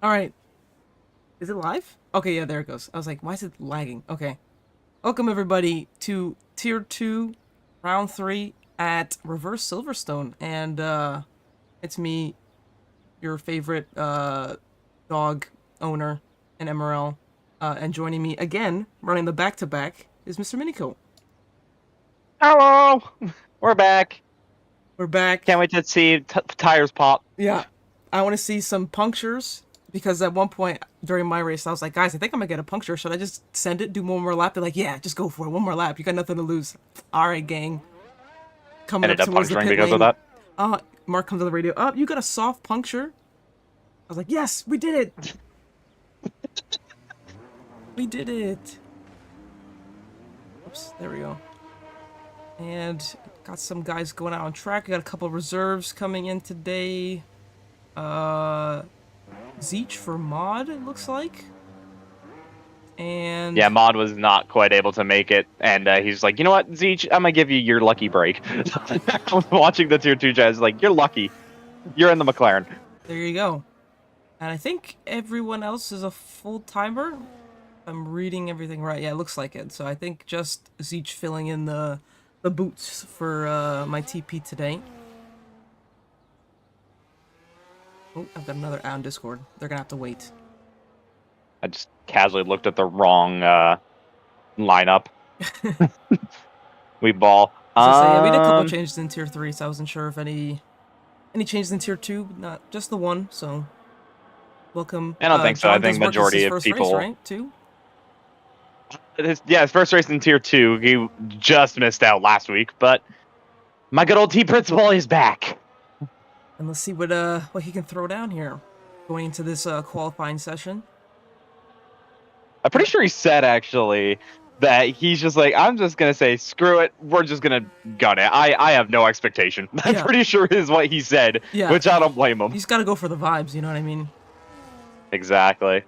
All right. Is it live? Okay, yeah, there it goes. I was like, why is it lagging? Okay. Welcome, everybody, to Tier 2, Round 3 at Reverse Silverstone. And, it's me, your favorite, dog owner in MRL. And joining me again, running the back-to-back, is Mr. Minico. Hello, we're back. We're Can't back. wait to see tires pop. Yeah. I want to see some punctures, because at one point during my race, I was like, guys, I think I'm gonna get a puncture. Should I just send it, do one more lap? They're like, yeah, just go for it. One more lap. You got nothing to lose. All right, gang. Coming up Ended up towards the puncturing pit because of lane. that. Mark comes on the radio. Oh, you got a soft puncture. I was like, yes, we did it. We did it. Oops, there we go. And got some guys going out on track. Got a couple reserves coming in today. Zeech for mod, it looks like. And Yeah, Mod was not quite able to make it, and he's like, you know what, Zeech, I'm gonna give you your lucky break. I was watching the tier 2 chat, like, you're lucky. You're in the McLaren. there you go. And I think everyone else is a full timer. I'm reading everything right. Yeah, it looks like it. So I think just Zeech filling in the boots for my TP today. Oh, I've got another ad on Discord. They're gonna have to wait. I just casually looked at the wrong lineup. We ball. So yeah, we did a couple changes in tier 3, so I wasn't sure if any changes in tier 2, not just the one. So welcome. I don't think so. I John does think work as his majority of first race, people. right? Too. His first race in tier 2. He just missed out last week, but my good old T Principal is back. And let's see what he can throw down here, going into this qualifying session. I'm pretty sure he said actually that he's just like, I'm just gonna say screw it, we're just gonna gun it. I have no expectation. I'm Yeah. pretty sure is what he said, Yeah. which I don't blame him. You just gotta go for the vibes. You know what I mean? Exactly.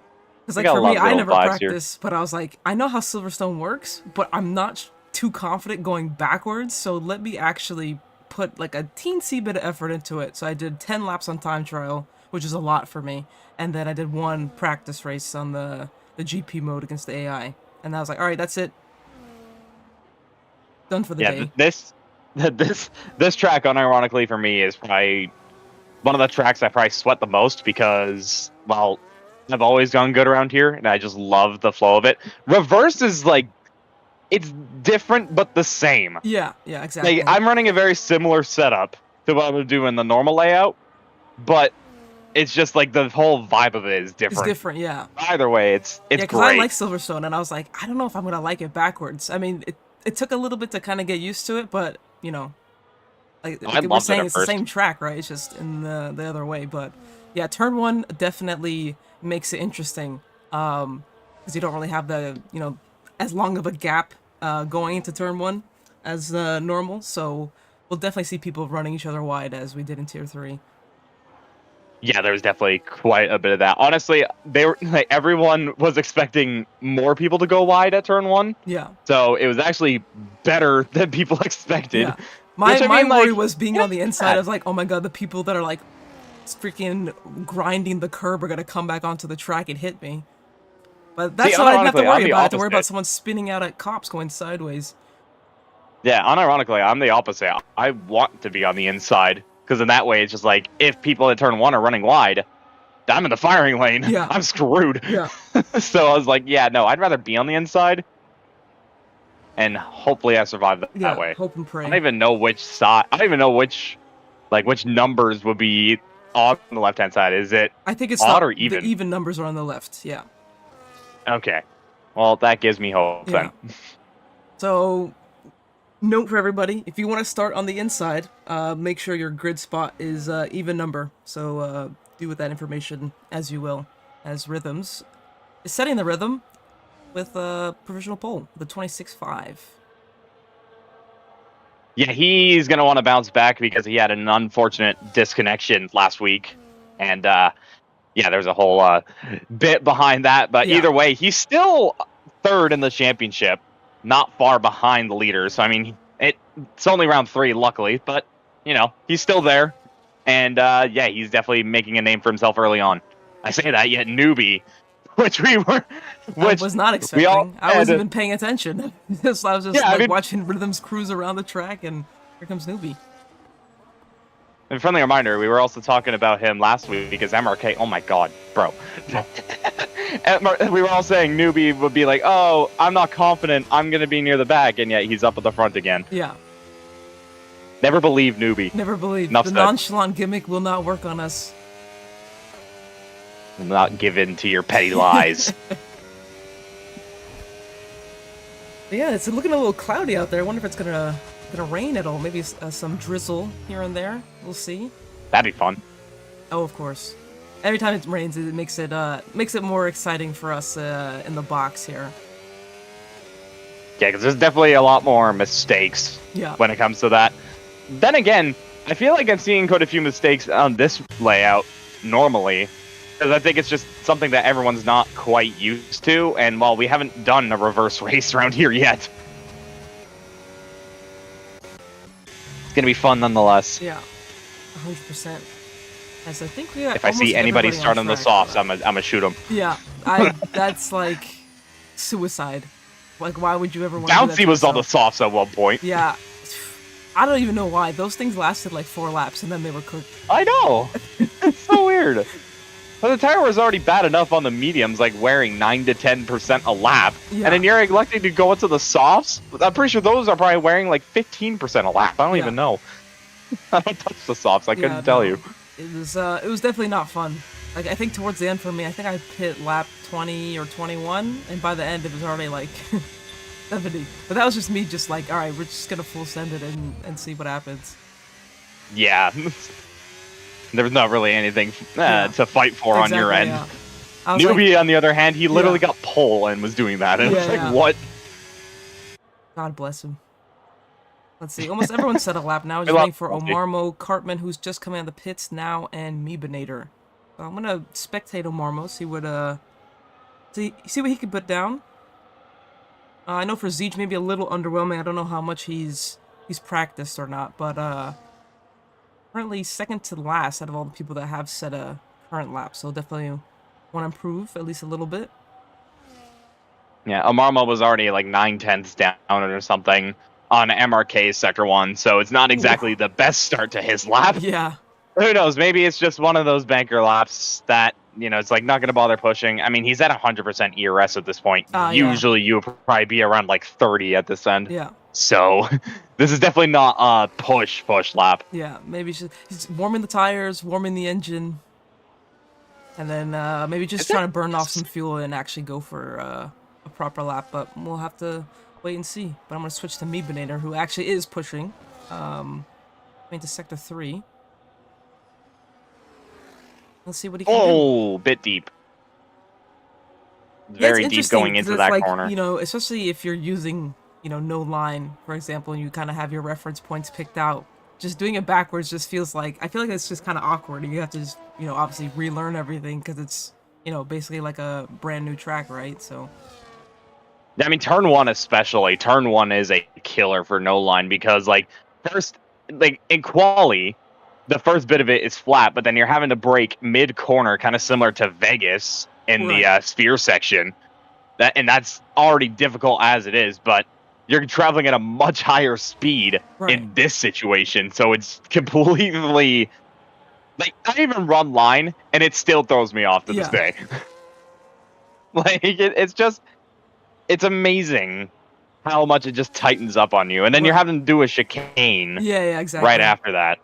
Because We like got a for lot me, of good I old never vibes here. practiced, but I was like, I know how Silverstone works, but I'm not too confident going backwards. So let me actually put like a teensy bit of effort into it. So I did 10 laps on time trial, which is a lot for me, and then I did one practice race on the GP mode against the AI, and I was like, all right, that's it, done for the Yeah, day. this track, unironically for me, is probably one of the tracks I probably sweat the most because, well, I've always gone good around here, and I just love the flow of it. Reverse is like, it's different but the same. Yeah, Like, exactly. I'm running a very similar setup to what I would do in the normal layout, but it's just like the whole vibe of it is It's different. different, yeah. Either way, it's Yeah, because I great. like Silverstone, and I was like, I don't know if I'm gonna like it backwards. I mean, it took a little bit to kind of get used to it, but you know, I we're loved it saying, at it's the first. same track, right? It's just in the other way. But yeah, turn one definitely makes it interesting, because you don't really have the as long of a gap going into turn one as normal. So we'll definitely see people running each other wide as we did in tier 3. Yeah, there was definitely quite a bit of that. Honestly, they were like, everyone was expecting more people to go wide at turn one, Yeah, so it was actually better than people expected. yeah. Which I My mean, worry like, was being you know, on the inside. I bad. was like, oh my god, the people that are like freaking grinding the curb are gonna come back onto the track and hit me. But See, that's what I didn't have to unironically, I'm worry the about. I had to worry about opposite. someone spinning out at cops going sideways. Yeah, unironically, I'm the opposite. I want to be on the inside because in that way, it's just like if people at turn one are running wide, I'm in the firing lane. Yeah, I'm screwed. yeah, So I was like, yeah, no, I'd rather be on the inside, and hopefully I survive that yeah. way. Hope and I don't pray. even know which side. I don't even know which numbers would be on the left hand side. Is it I think it's odd not or the even? even numbers are on the left. Yeah, Okay, well that gives me hope yeah. then. So note for everybody: if you want to start on the inside, make sure your grid spot is even number. So do with that information as you will. As Rhythms is setting the rhythm with a provisional poll, the 26.5. Yeah, he's gonna want to bounce back because he had an unfortunate disconnection last week, and yeah, there's a whole bit behind that. But Yeah, either way, he's still third in the championship, not far behind the leaders. So I mean, it's only round 3, luckily, but you know he's still there, and yeah, he's definitely making a name for himself early on. I say that yet newbie, which we were, which I was not we all expecting. I wasn't even paying attention. I was just Yeah, I like mean- watching Rhythms cruise around the track, and here comes Newbie. And friendly reminder, we were also talking about him last week because MRK. Oh my god, bro. We were all saying newbie would be like, oh, I'm not confident. I'm gonna be near the back, and yet he's up at the front again. Yeah. Never believe newbie. Never believed. Enough The said. nonchalant gimmick will not work on us. I'm not given to your petty lies. But yeah, it's looking a little cloudy out there. I wonder if it's gonna rain at all. Maybe some drizzle here and there. We'll see. That'd be fun. Oh, of course. Every time it rains, it makes it more exciting for us in the box here. Yeah, because there's definitely a lot more mistakes Yeah. when it comes to that. Then again, I feel like I'm seeing quite a few mistakes on this layout normally, because I think it's just something that everyone's not quite used to, and while we haven't done a reverse race around here yet, it's gonna be fun nonetheless. Yeah. 100%. As I think we got If I see almost anybody everybody start on the track. softs, I'm gonna shoot them. Yeah, that's like suicide. Like, why would you ever want to do that Bouncy to was on the yourself? softs at one point. Yeah. I don't even know why. Those things lasted like 4 laps and then they were cooked. I know. It's so weird. But the tire was already bad enough on the mediums, like wearing 9 to 10% a lap. Yeah. And then you're electing to go into the softs? I'm pretty sure those are probably wearing like 15% a lap. I don't even know. I don't touch the softs. I couldn't tell you. It was definitely not fun. Like, I think towards the end for me, I think I hit lap 20 or 21, and by the end it was already like 70. But that was just me just like, alright, we're just gonna full send it and see what happens. Yeah. There's not really anything to fight for on your end. Yeah. I was Newbie, like, on the other hand, he literally Yeah. got pole and was doing that. And it's like, Yeah. what? God bless him. Let's see. Almost everyone set a lap now. Just Good luck, waiting for Bouncy. Omarmo, Cartman, who's just coming out of the pits now, and Meebinator. So I'm gonna spectate Omarmo, see what what he can put down. I know for Zeech maybe a little underwhelming. I don't know how much he's practiced or not, but currently second to last out of all the people that have set a current lap. So definitely want to improve at least a little bit. Yeah, Amarmo was already like 9/10 down or something on MRK's Sector 1, so it's not exactly the best start to his lap. Yeah. Who knows? Maybe it's just one of those banker laps that, it's like not going to bother pushing. I mean, he's at 100% ERS at this point. Yeah. Usually you would probably be around like 30 at this end. Yeah. So this is definitely not a push lap. Yeah, maybe he's warming the tires, warming the engine, and then maybe just trying to burn off some fuel and actually go for a proper lap. But we'll have to wait and see. But I'm gonna switch to Meebinator, who actually is pushing into Sector 3. Let's see what he can do. Oh, bit deep. Yeah, it's Very deep interesting going 'cause into it's that like, corner. Especially if you're using, no line, for example, and you kind of have your reference points picked out. Just doing it backwards just feels like, I feel like it's just kind of awkward. You have to just, obviously relearn everything because it's, basically like a brand new track, right? So. I mean, turn 1 especially. Turn 1 is a killer for no line because, first, in quali, the first bit of it is flat, but then you're having to brake mid-corner, kind of similar to Vegas in the sphere section. And that's already difficult as it is, but you're traveling at a much higher speed in this situation, so it's completely... I even run line, and it still throws me off to this day. It's amazing how much it just tightens up on you. And then you're having to do a chicane Yeah, exactly. right after that.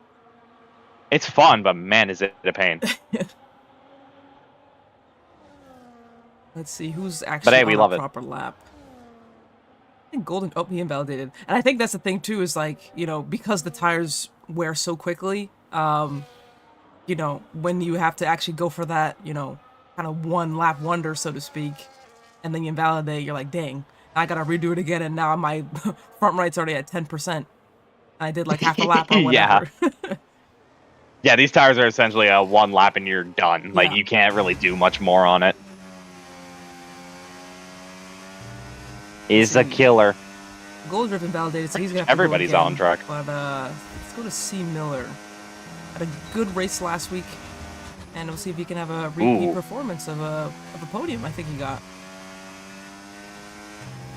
It's fun, but man, is it a pain. Let's see, who's actually we on love a it. proper lap. I think Golden... Oh, he invalidated. And I think that's the thing, too, is because the tires wear so quickly, when you have to actually go for that, kind of one-lap wonder, so to speak, and then you invalidate, you're like, dang, I gotta redo it again, and now my front right's already at 10%. And I did half a lap or whatever. Yeah, these tires are essentially a one lap and you're done. You can't really do much more on it. Is a killer. Gold Drift invalidated, so he's gonna have to Everybody's go again, on track. But let's go to C. Miller. Had a good race last week. and we'll see if he can have a repeat performance of a podium. I think he got.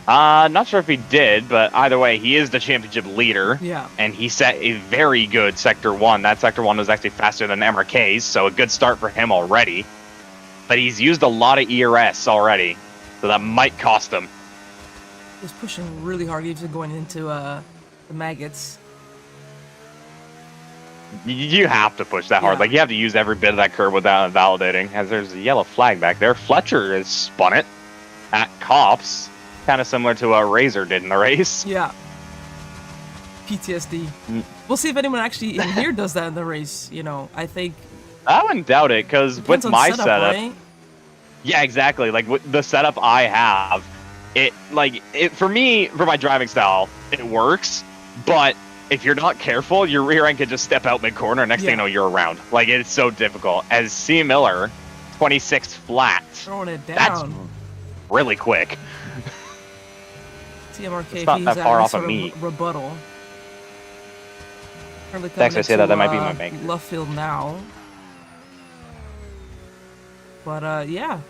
Not sure if he did, but either way, he is the championship leader. Yeah. And he set a very good Sector 1. That Sector 1 was actually faster than MRK's, so a good start for him already. But he's used a lot of ERS already, so that might cost him. He's pushing really hard, even going into the maggots. You have to push that hard. Like, you have to use every bit of that curve without invalidating. As there's a yellow flag back there. Fletcher has spun it at Cops. Kind of similar to what Razor did in the race. Yeah. PTSD. We'll see if anyone actually in here does that in the race. You know, I think. I wouldn't doubt it, because with my setup. Right? Yeah, exactly. Like, with the setup I have, for me, for my driving style, it works. But if you're not careful, your rear end could just step out mid-corner. Next thing you know, you're around. Like, it's so difficult. As C. Miller, 26 flat. Throwing it down. That's really quick. TMRK, it's not that far off of me. Rebuttal. Next I say that might be my bank. Left field now. But yeah,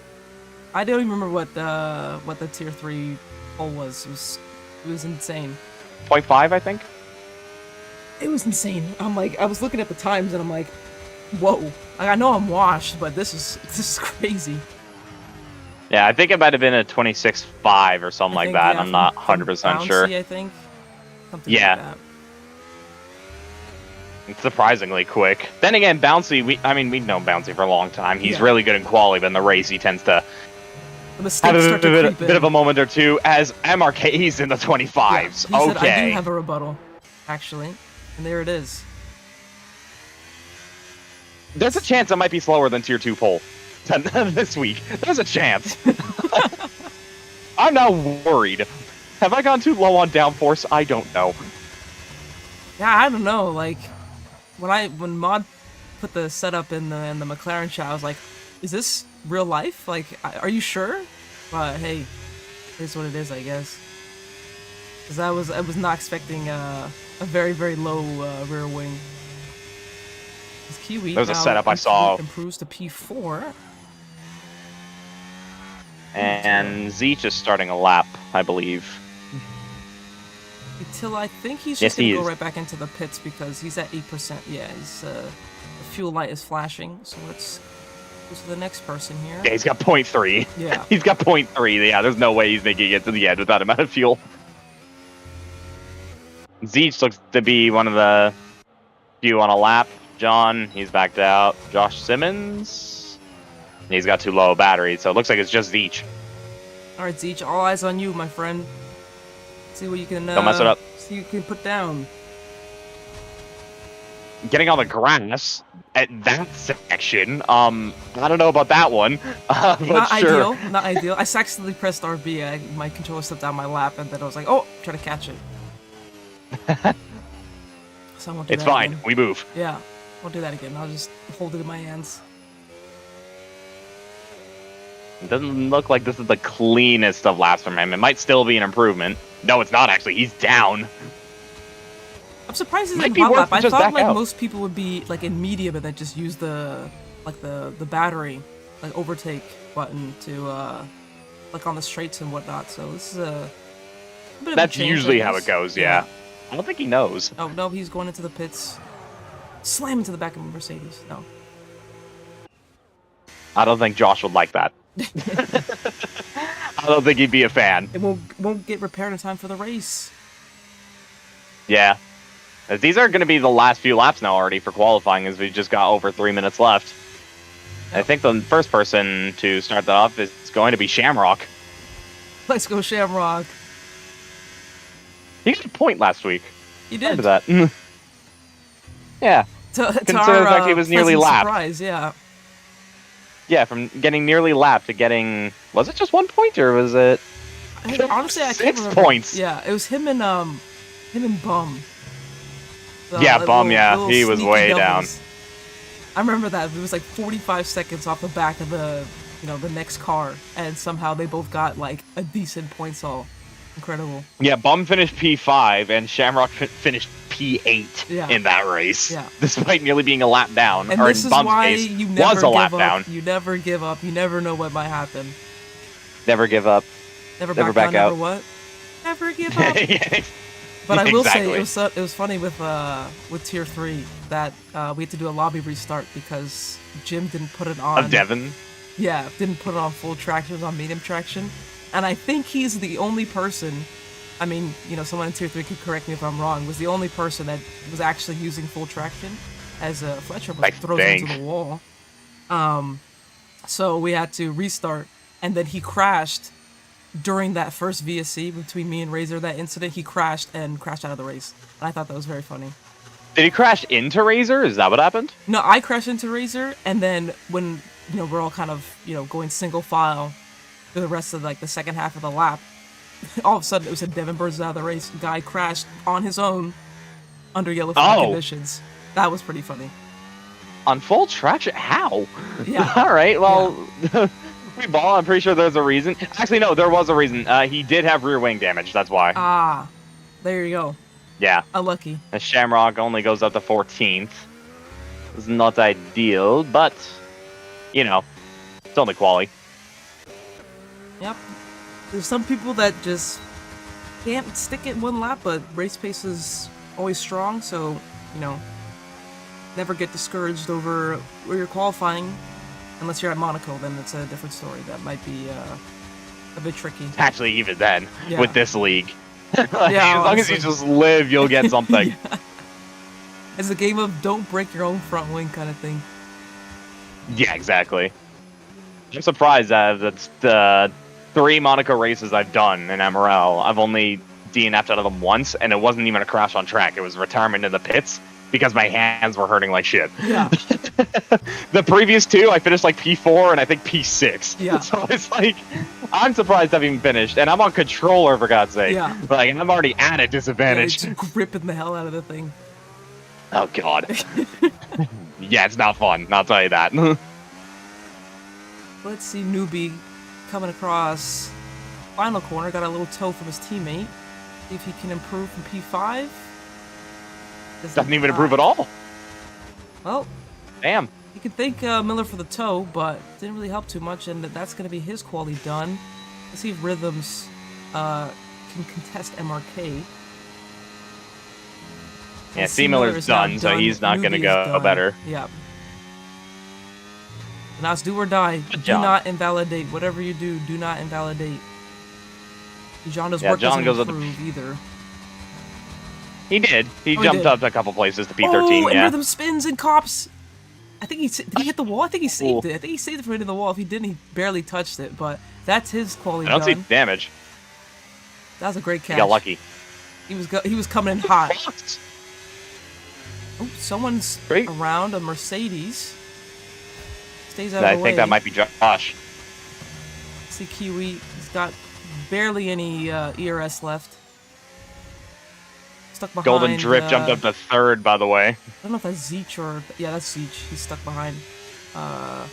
I don't even remember what the tier 3 pole was. It was insane. 0.5, I think. It was insane. I'm like, I was looking at the times and I'm like, whoa. Like, I know I'm washed, but this is crazy. Yeah, I think it might have been a 26.5 or something like that. I'm not 100% sure. I think. Something like that. It's surprisingly quick. Then again, Bouncy, we've known Bouncy for a long time. He's really good in quali, but in the race he tends to have a bit of a moment or two, as MRK's in the 25s. Yeah, said, I do have a rebuttal, actually. And there it is. There's a chance I might be slower than tier 2 pole this week. There's a chance. I'm now worried. Have I gone too low on downforce? I don't know. Yeah, I don't know. Like, when Mod put the setup in the McLaren chat, I was like, is this real life? Like, are you sure? But hey, it's what it is, I guess. Because I was not expecting a very, very low rear wing. Kiwi there's a setup I saw. Improves to P4. And Zeech is starting a lap, I believe. Until I think he's just going to go right back into the pits because he's at 8%. Yeah, the fuel light is flashing. So let's go to the next person here. Yeah, he's got 0.3. Yeah. He's got 0.3. Yeah, there's no way he's making it to the end with that amount of fuel. Zeech looks to be one of the few on a lap. John, he's backed out. Josh Simmons, he's got too low a battery, so it looks like it's just Zeech. All right, Zeech, all eyes on you, my friend. See what you can. Don't mess it up. See what you can put down. Getting on the grass at that section. I don't know about that one. But not sure. ideal. Not ideal. I accidentally pressed RB. My controller slipped down my lap, and then I was like, "Oh, try to catch it." So I won't do it's that fine. Again. We move. Yeah, won't do that again. I'll just hold it in my hands. It doesn't look like this is the cleanest of laps from him. It might still be an improvement. No, it's not actually. He's down. I'm surprised he's in hot lap. I thought like most people would be like in medium and then just use the battery, like overtake button to like on the straights and whatnot. So this is a bit of That's a change, usually how it goes. Yeah. I don't think he knows. Oh no, he's going into the pits. Slam into the back of a Mercedes. No. I don't think Josh would like that. I don't think he'd be a fan. It won't get repaired in time for the race. Yeah. As these are going to be the last few laps now already for qualifying, as we just got over 3 minutes left. Yep. I think the first person to start that off is going to be Shamrock. Let's go, Shamrock. He got a point last week. He did. Remember that. Yeah. Consider the fact he was nearly lapped. Surprise, yeah. Yeah, from getting nearly lapped to getting... Was it just 1 point, or was it... Honestly, I can't remember. 6 points. Yeah, it was him and Bum. Yeah, Bum, yeah. He was way down. I remember that. It was like 45 seconds off the back of the next car, and somehow they both got like a decent points all. Incredible. Yeah, Bum finished P5, and Shamrock finished P8 Yeah. in that race, Yeah. despite nearly being a lap down. And or this in is Bum's why case, you never was a lap give up. down. You never give up. You never know what might happen. Never give up. Never Never back back down. out. Never what? Never give up. Yeah, But I will say exactly. it was funny with tier 3 that we had to do a lobby restart because Jim didn't put it on. Of Devon. Yeah, didn't put it on full traction, it was on medium traction. And I think he's the only person, I mean, you know, someone in tier 3 could correct me if I'm wrong, was the only person that was actually using full traction as Fletcher was throws him into the wall. So we had to restart, and then he crashed during that first VSC between me and Razor, that incident. He crashed out of the race. And I thought that was very funny. Did he crash into Razor? Is that what happened? No, I crashed into Razor, and then when, you know, we're all kind of, you know, going single file for the rest of, like, the second half of the lap, all of a sudden it was a Devin Burns out of the race. Guy crashed on his own under yellow flag conditions. That was pretty funny. On full traction? How? Yeah. All right, well... Yeah. We ball. I'm pretty sure there's a reason. Actually, no, there was a reason. He did have rear wing damage. That's why. Ah, there you go. Yeah. Unlucky. The Shamrock only goes up to 14th. It's not ideal, but you know, it's only quali. Yep. There's some people that just can't stick it one lap, but race pace is always strong. So, you know, never get discouraged over where you're qualifying. Unless you're at Monaco, then it's a different story. That might be a bit tricky. Actually, even then, Yeah. with this league, like, Yeah, as long as you just live, you'll get something. Yeah. It's a game of don't break your own front wing kind of thing. Yeah, exactly. I'm surprised that the 3 Monaco races I've done in MRL, I've only DNF'd out of them once, and it wasn't even a crash on track. It was retirement in the pits because my hands were hurting like shit. Yeah. The previous 2, I finished like P4 and I think P6. Yeah. So it's like, I'm surprised I've even finished, and I'm on controller for God's sake. Yeah. Like, I'm already at a Yeah, disadvantage. it's gripping the hell out of the thing. Oh God. Yeah, it's not fun. I'll tell you that. Let's see, Newbie coming across final corner, got a little toe from his teammate. See if he can improve from P5. Doesn't even improve at all. Well, Damn. you can thank Miller for the toe, but didn't really help too much, and that's going to be his quality done. Let's see if Rhythms can contest MRK. Yeah, C. Miller's done, so he's not going to go better. Yeah. Now it's do or die. Good Do job. not invalidate. Whatever you do, do not invalidate. Jon's Yeah, work John doesn't goes up improve either. He did. He Oh, he jumped did. up a couple places to P13, Oh, and yeah. Rhythm spins and cops. I think did he hit the wall? I think he saved Ooh. it. I think he saved it from hitting the wall. If he didn't, he barely touched it. But that's his quality I don't see done. damage. That was a great catch. He got lucky. He was coming in hot. Fucked. Oh, someone's Great. around a Mercedes. Stays out I of the way. think that might be Josh. See Kiwi. He's got barely any ERS left. Stuck behind. Golden Drip jumped up to 3rd, by the way. I don't know if that's Zeech or... Yeah, that's Zeech. He's stuck behind. But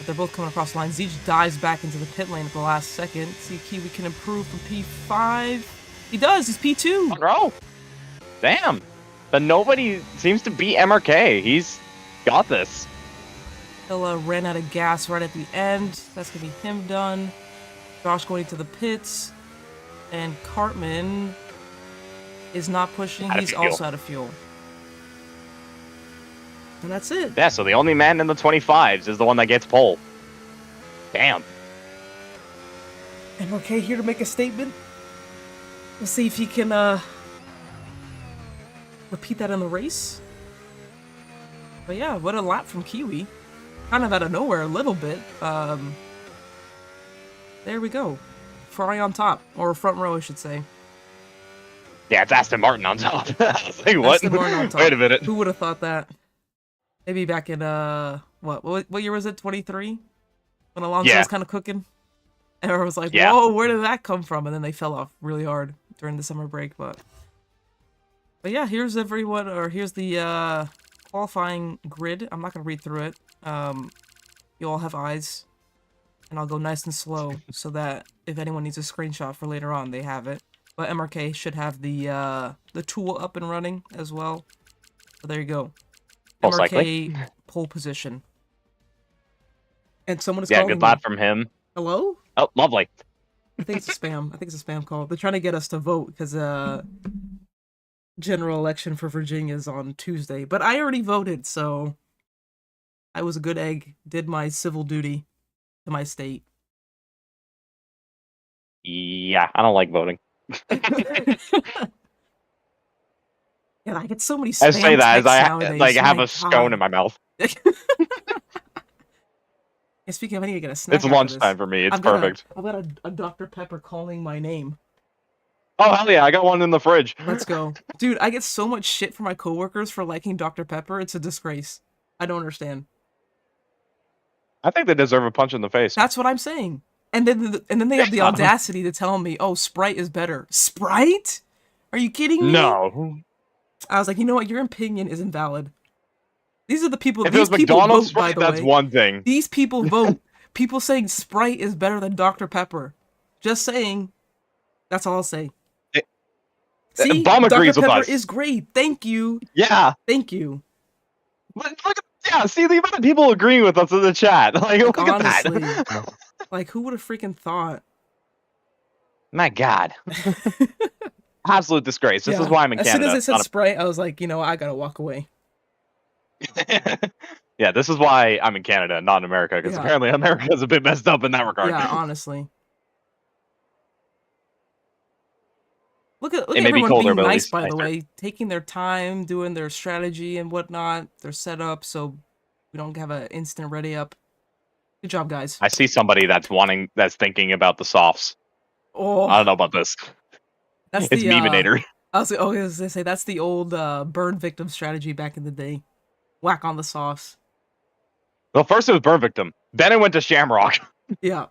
they're both coming across the line. Zeech dives back into the pit lane at the last second. See Kiwi can improve from P5. He does! He's P2! Oh, damn. But nobody seems to beat MRK. He's got this. He'll ran out of gas right at the end. That's going to be him done. Josh going to the pits. And Cartman is not pushing. Out of He's fuel. also out of fuel. And that's it. Yeah, so the only man in the 25s is the one that gets pole. Damn. MRK here to make a statement. Let's see if he can repeat that in the race. But yeah, what a lap from Kiwi. Kind of out of nowhere a little bit. There we go. Ferrari on top. Or front row, I should say. Yeah, it's Aston Martin on top. I was like, what? Aston Martin on top. Wait a minute. Who would have thought that? Maybe back in, what year was it? 23? When Alonso Yeah. was kind of cooking? And everyone was like, Yeah. whoa, where did that come from? And then they fell off really hard during the summer break, but yeah, here's everyone, or here's the qualifying grid. I'm not gonna read through it. You all have eyes, and I'll go nice and slow so that if anyone needs a screenshot for later on, they have it. But MRK should have the tool up and running as well. So there you go. Most MRK likely. pole position. And someone is Yeah, calling good me. lap from him. Hello? Oh, lovely. I think it's a spam. I think it's a spam call. They're trying to get us to vote because general election for Virginia is on Tuesday. But I already voted, so I was a good egg. Did my civil duty to my state. Yeah, I don't like voting. Yeah, I get so many I say spam that as texts I nowadays. have My a scone in God. my mouth. And speaking of, I need to get a snack It's after lunchtime this. for me. It's I've got perfect. a Dr. Pepper calling my name. Oh hell yeah, I got one in the fridge. Let's go. Dude, I get so much shit from my coworkers for liking Dr. Pepper. It's a disgrace. I don't understand. I think they deserve a punch in the face. That's what I'm saying. And then they have the audacity to tell me, "Oh, Sprite is better." Sprite? Are you kidding me? No. I was like, you know what? Your opinion is invalid. These are the people. If it These was people McDonald's vote, by Sprite, the that's way. one thing. These people vote. People saying Sprite is better than Dr. Pepper. Just saying. That's all I'll say. See, Bum Dr. agrees with Pepper us. is great. Thank you. Yeah. Thank you. Look at, yeah, see the amount of people agreeing with us in the chat. Like look Honestly. at that. Like, who would have freaking thought? My God. Absolute disgrace. This is why I'm in As Canada. soon as they said Sprite, I was like, you know, I gotta walk away. Yeah, this is why I'm in Canada, not in America, because apparently America's a bit messed up in that regard. Yeah, honestly. Look at It may be everyone colder, being but at nice, least by the nicer. way, taking their time, doing their strategy and whatnot, their setup, so we don't have an instant ready up. Good job, guys. I see somebody that's thinking about the softs. Oh, I don't know about this. That's It's the Memenator. I was gonna say that's the old burn victim strategy back in the day. Whack on the sauce. Well, first it was Burn Victim. Then it went to Shamrock. Yeah.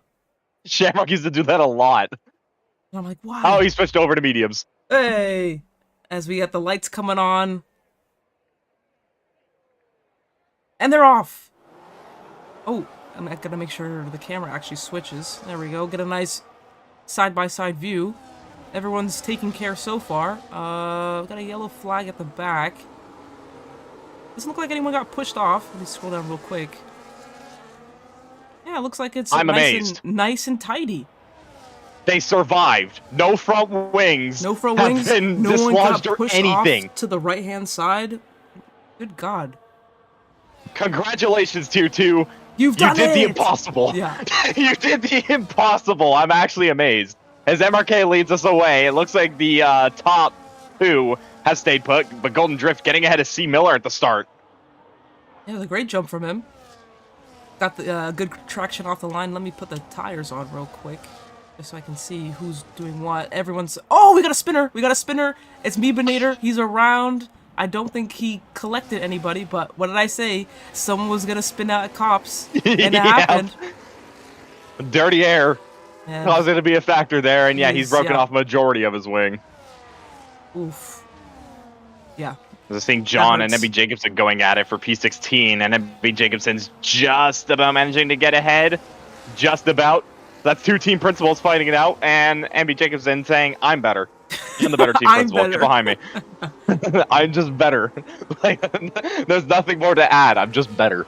Shamrock used to do that a lot. And I'm like, why? Oh, he switched over to mediums. Hey! As we get the lights coming on. And they're off! Oh, I'm gonna make sure the camera actually switches. There we go. Get a nice side-by-side view. Everyone's taking care so far. Got a yellow flag at the back. Doesn't look like anyone got pushed off. Let me scroll down real quick. Yeah, it looks like it's nice and tidy. They survived. No front wings. No front wings. Been no one got or pushed anything. off to the right-hand side. Good God. Congratulations, Tier 2. You did the impossible. Yeah. You did the impossible. I'm actually amazed. As MRK leads us away, it looks like the top two has stayed put, but Golden Drift getting ahead of C. Miller at the start. Yeah, it was a great jump from him. Got the good traction off the line. Let me put the tires on real quick, just so I can see who's doing what. Everyone's... Oh, we got a spinner! We got a spinner! It's Memenator. He's around. I don't think he collected anybody, but what did I say? Someone was gonna spin out at cops, and it happened. Dirty air causing to be a factor there, and yeah, he's broken off majority of his wing. Oof. Yeah. I was seeing John and MB Jacobson going at it for P16, and MB Jacobson's just about managing to get ahead. Just about. That's two team principals fighting it out, and MB Jacobson saying, I'm better. I'm the better team principal. Get behind me. I'm just better. Like, there's nothing more to add. I'm just better.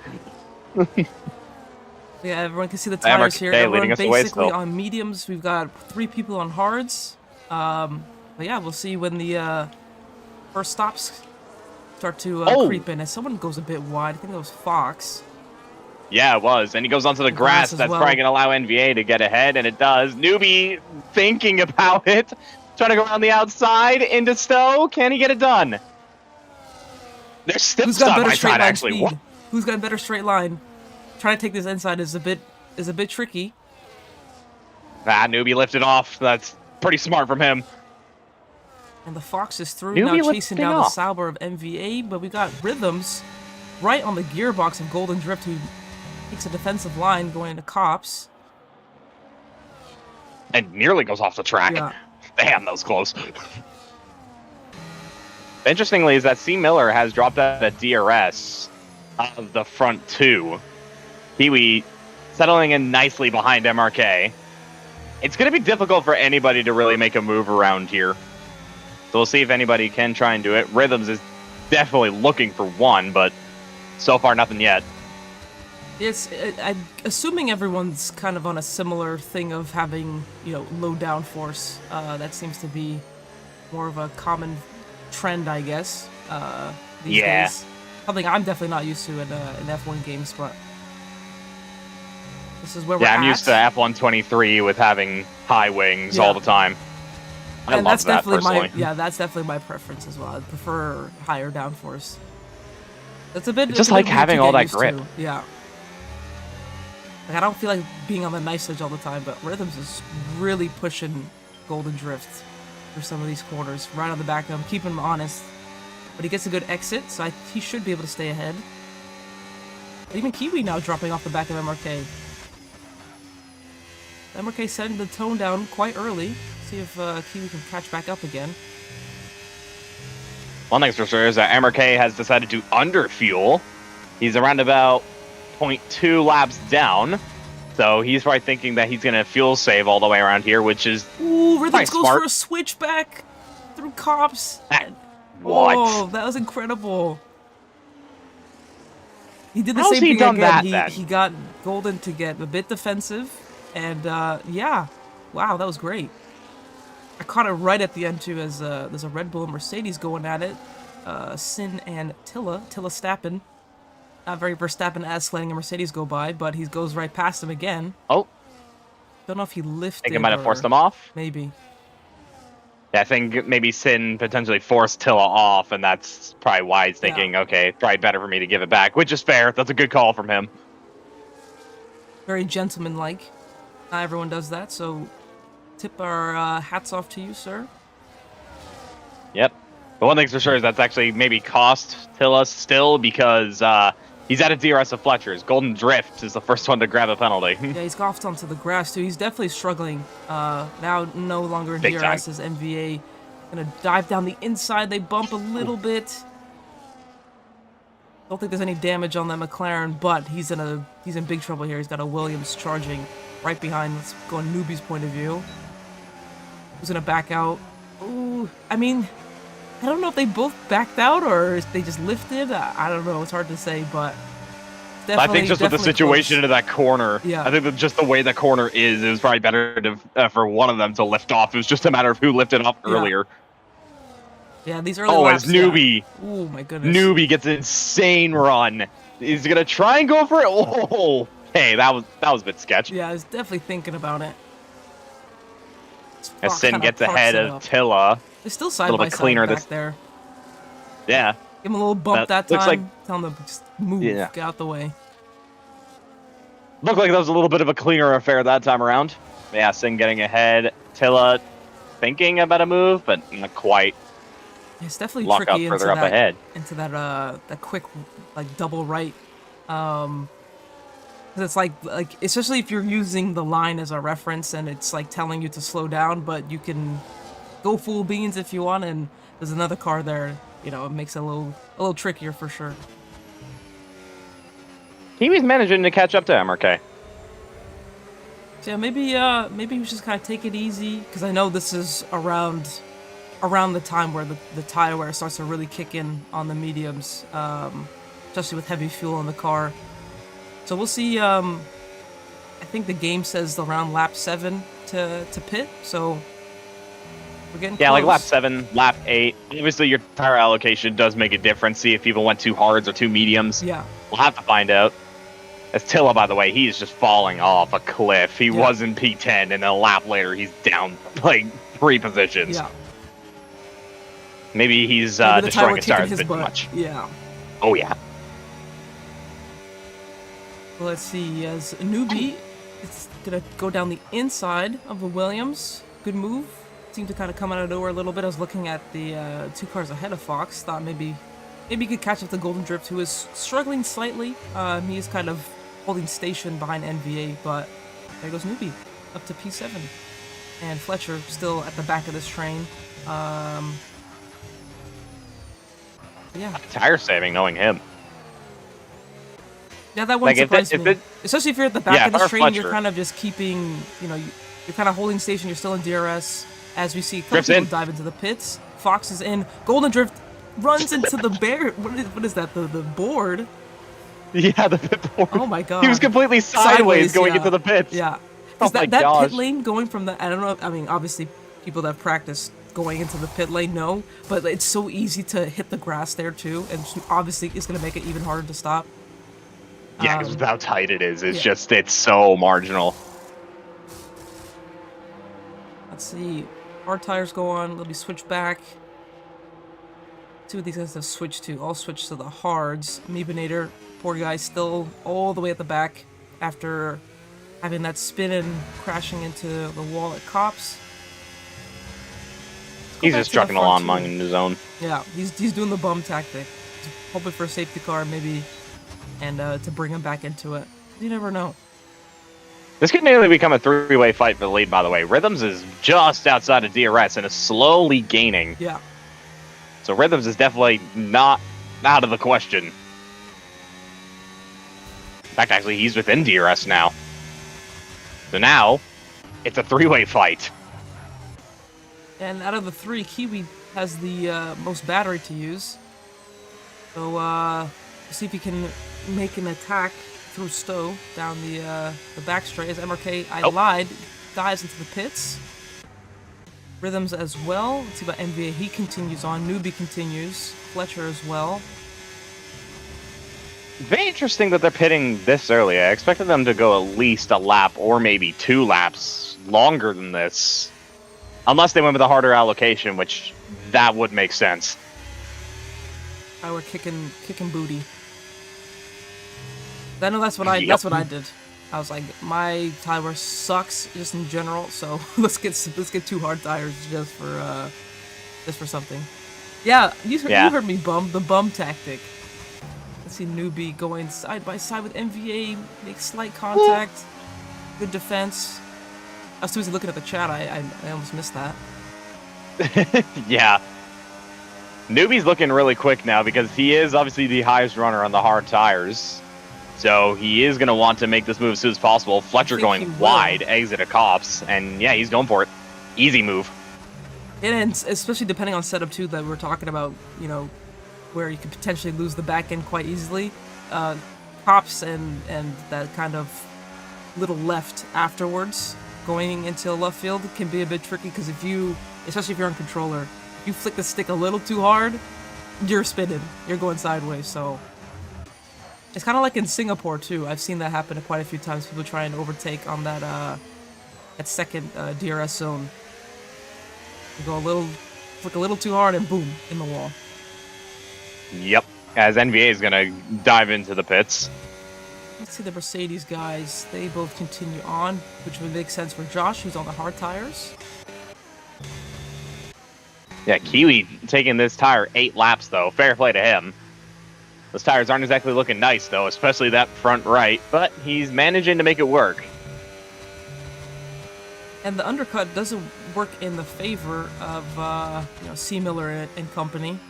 Yeah, everyone can see the tires here. Everyone leading us basically away on mediums. We've got 3 people on hards. But yeah, we'll see when the first stops start to creep in. As someone goes a bit wide, I think that was Fox. Yeah, it was. And he goes onto the grass. That's probably going to allow NVA to get ahead, and it does. Newbie thinking about it. Trying to go around the outside into Stowe. Can he get it done? There's still stuff on my side, actually. Who's got a better straight line? Trying to take this inside is a bit tricky. Ah, Newbie lifted off. That's pretty smart from him. And the Fox is through, now chasing down the Sauber of MVA, but we got Rhythms right on the gearbox of Golden Drift, who takes a defensive line going into cops. And nearly goes off the track. Yeah. Damn, that was close. Interestingly, is that C. Miller has dropped out of DRS of the front two. Kiwi settling in nicely behind MRK. It's going to be difficult for anybody to really make a move around here. So we'll see if anybody can try and do it. Rhythms is definitely looking for one, but so far nothing yet. I'm assuming everyone's kind of on a similar thing of having, you know, low downforce. That seems to be more of a common trend, I guess, these days. Something I'm definitely not used to in F1 games, but this is where we're at. Yeah, I'm used to F123 with having high wings all the time. I love that's that, definitely personally. that's definitely my preference as well. I prefer higher downforce. That's a bit. It's just like having all that grip. Yeah. Like, I don't feel like being on the knife edge all the time, but Rhythms is really pushing Golden Drift for some of these corners, right on the back of him, keeping him honest. But he gets a good exit, so he should be able to stay ahead. But even Kiwi now dropping off the back of MRK. MRK setting the tone down quite early. See if Kiwi can catch back up again. One thing's for sure is that MRK has decided to underfuel. He's around about 0.2 laps down, so he's probably thinking that he's going to fuel save all the way around here, which is Rhythms goes smart. for a switchback through cops. What? Oh, that was incredible. He did the How's same he thing done again. that, He got Golden to get a bit defensive, and yeah, wow, that was great. I caught it right at the end too, as there's a Red Bull and Mercedes going at it. Sin and Tilla Stappen. Not very Verstappen-esque letting a Mercedes go by, but he goes right past him again. Oh. Don't know if he lifted. I think it might have forced him off. Maybe. Yeah, I think maybe Sin potentially forced Tilla off, and that's probably why he's thinking, okay, probably better for me to give it back, which is fair. That's a good call from him. Very gentlemanlike. Not everyone does that, so tip our hats off to you, sir. Yep. But one thing's for sure is that's actually maybe cost Tilla still, because he's at a DRS of Fletcher's. Golden Drift is the first one to grab a penalty. Yeah, he's golfed onto the grass, too. He's definitely struggling. Now no longer in DRS as MVA. Gonna dive down the inside. They bump a little bit. Don't think there's any damage on that McLaren, but he's in big trouble here. He's got a Williams charging right behind. Let's go on Newbie's point of view. Who's gonna back out? Ooh, I mean, I don't know if they both backed out or if they just lifted. I don't know. It's hard to say, but I think just with the situation into that corner, yeah. I think that just the way the corner is, it was probably better to, for one of them to lift off. It was just a matter of who lifted off earlier. Yeah, these early laps. As Newbie. Oh my goodness. Newbie gets an insane run. He's gonna try and go for it. Oh, hey, that was a bit sketch. Yeah, I was definitely thinking about it. As Sin gets ahead of Tilla. They're still side by side back there. Yeah. Give him a little bump that time. Looks like, tell him to just move, get out the way. Looked like that was a little bit of a cleaner affair that time around. Yeah, Sin getting ahead. Tilla thinking about a move, but not quite. Yeah, it's definitely Lock tricky up further up ahead. Into that quick like double right. 'Cause it's like especially if you're using the line as a reference and it's like telling you to slow down, but you can go full beans if you want, and there's another car there. You know, it makes it a little trickier for sure. Kiwi's managing to catch up to MRK. So yeah, maybe we just kind of take it easy, because I know this is around the time where the tire wear starts to really kick in on the mediums, especially with heavy fuel in the car. So we'll see. I think the game says around lap 7 to pit, so we're getting close. Like lap 7, lap 8. Obviously, your tire allocation does make a difference. See if people went 2 hards or 2 mediums. Yeah. We'll have to find out. As Tilla, by the way, he is just falling off a cliff. He was in P10, and then a lap later, he's down like 3 positions. Yeah. Maybe he's destroying his tires a bit too much. Yeah. Oh, yeah. Well, let's see. As a newbie, it's going to go down the inside of the Williams. Good move. Seemed to kind of come out of nowhere a little bit. I was looking at the 2 cars ahead of Fox. Thought maybe he could catch up to Golden Drift, who is struggling slightly. He is kind of holding station behind NVA, but there goes Newbie up to P7. And Fletcher still at the back of this train. Yeah. Tire saving, knowing him. Yeah, that one Like surprised me. Especially if you're at the back Yeah, of the if I were train, you're Fletcher. kind of just keeping, you know, you're kind of holding station. You're still in DRS. As we see a couple Drifts people in. dive into the pits. Fox is in. Golden Drift runs into the bear. What is that? The board? Yeah, the pit board. Oh my god. He was completely sideways going yeah. into the pits. Yeah. Oh Because my that pit gosh. lane going from the, I don't know, I mean, obviously people that have practiced going into the pit lane know, but it's so easy to hit the grass there too, and obviously it's going to make it even harder to stop. Yeah, because with how tight it is, yeah. it's so marginal. Let's see. Hard tires go on. Let me switch back. Two of these guys have switched to. I'll switch to the hards. Meebinator, poor guy, still all the way at the back after having that spin and crashing into the wall at Cops. He's just trucking along in his own. Yeah, he's doing the bum tactic. He's hoping for a safety car, maybe, and to bring him back into it. You never know. This could nearly become a three-way fight for the lead, by the way. Rhythms is just outside of DRS and is slowly gaining. Yeah. So Rhythms is definitely not out of the question. In fact, actually, he's within DRS now. So now, it's a three-way fight. And out of the three, Kiwi has the most battery to use. So, see if he can make an attack through Stowe down the back straight. As MRK, I lied, dives into the pits. Rhythms as well. Let's see about MVA. He continues on. Newbie continues. Fletcher as well. Very interesting that they're pitting this early. I expected them to go at least a lap or maybe 2 laps longer than this. Unless they went with a harder allocation, which that would make sense. I were kicking booty. I know that's what I did. I was like, my tire sucks just in general, so let's get 2 hard tires just for something. Yeah, you heard me bum the bum tactic. Let's see Newbie going side by side with MVA, make slight contact, good defense. I was too busy looking at the chat. I almost missed that. Yeah. Newbie's looking really quick now because he is obviously the highest runner on the hard tires. So he is going to want to make this move as soon as possible. Fletcher going wide, exit a Cops, and yeah, he's going for it. Easy move. And especially depending on setup too that we're talking about, you know, where you could potentially lose the back end quite easily. Cops and that kind of little left afterwards going into left field can be a bit tricky because especially if you're on controller, if you flick the stick a little too hard, you're spinning. You're going sideways, so... It's kind of like in Singapore, too. I've seen that happen quite a few times. People try and overtake on that second DRS zone. You go flick a little too hard, and boom, in the wall. Yep. As NVA is going to dive into the pits. Let's see the Mercedes guys. They both continue on, which would make sense for Josh, who's on the hard tires. Yeah, Kiwi taking this tire 8 laps, though. Fair play to him. Those tires aren't exactly looking nice, though, especially that front right, but he's managing to make it work. And the undercut doesn't work in the favor of, C. Miller and company.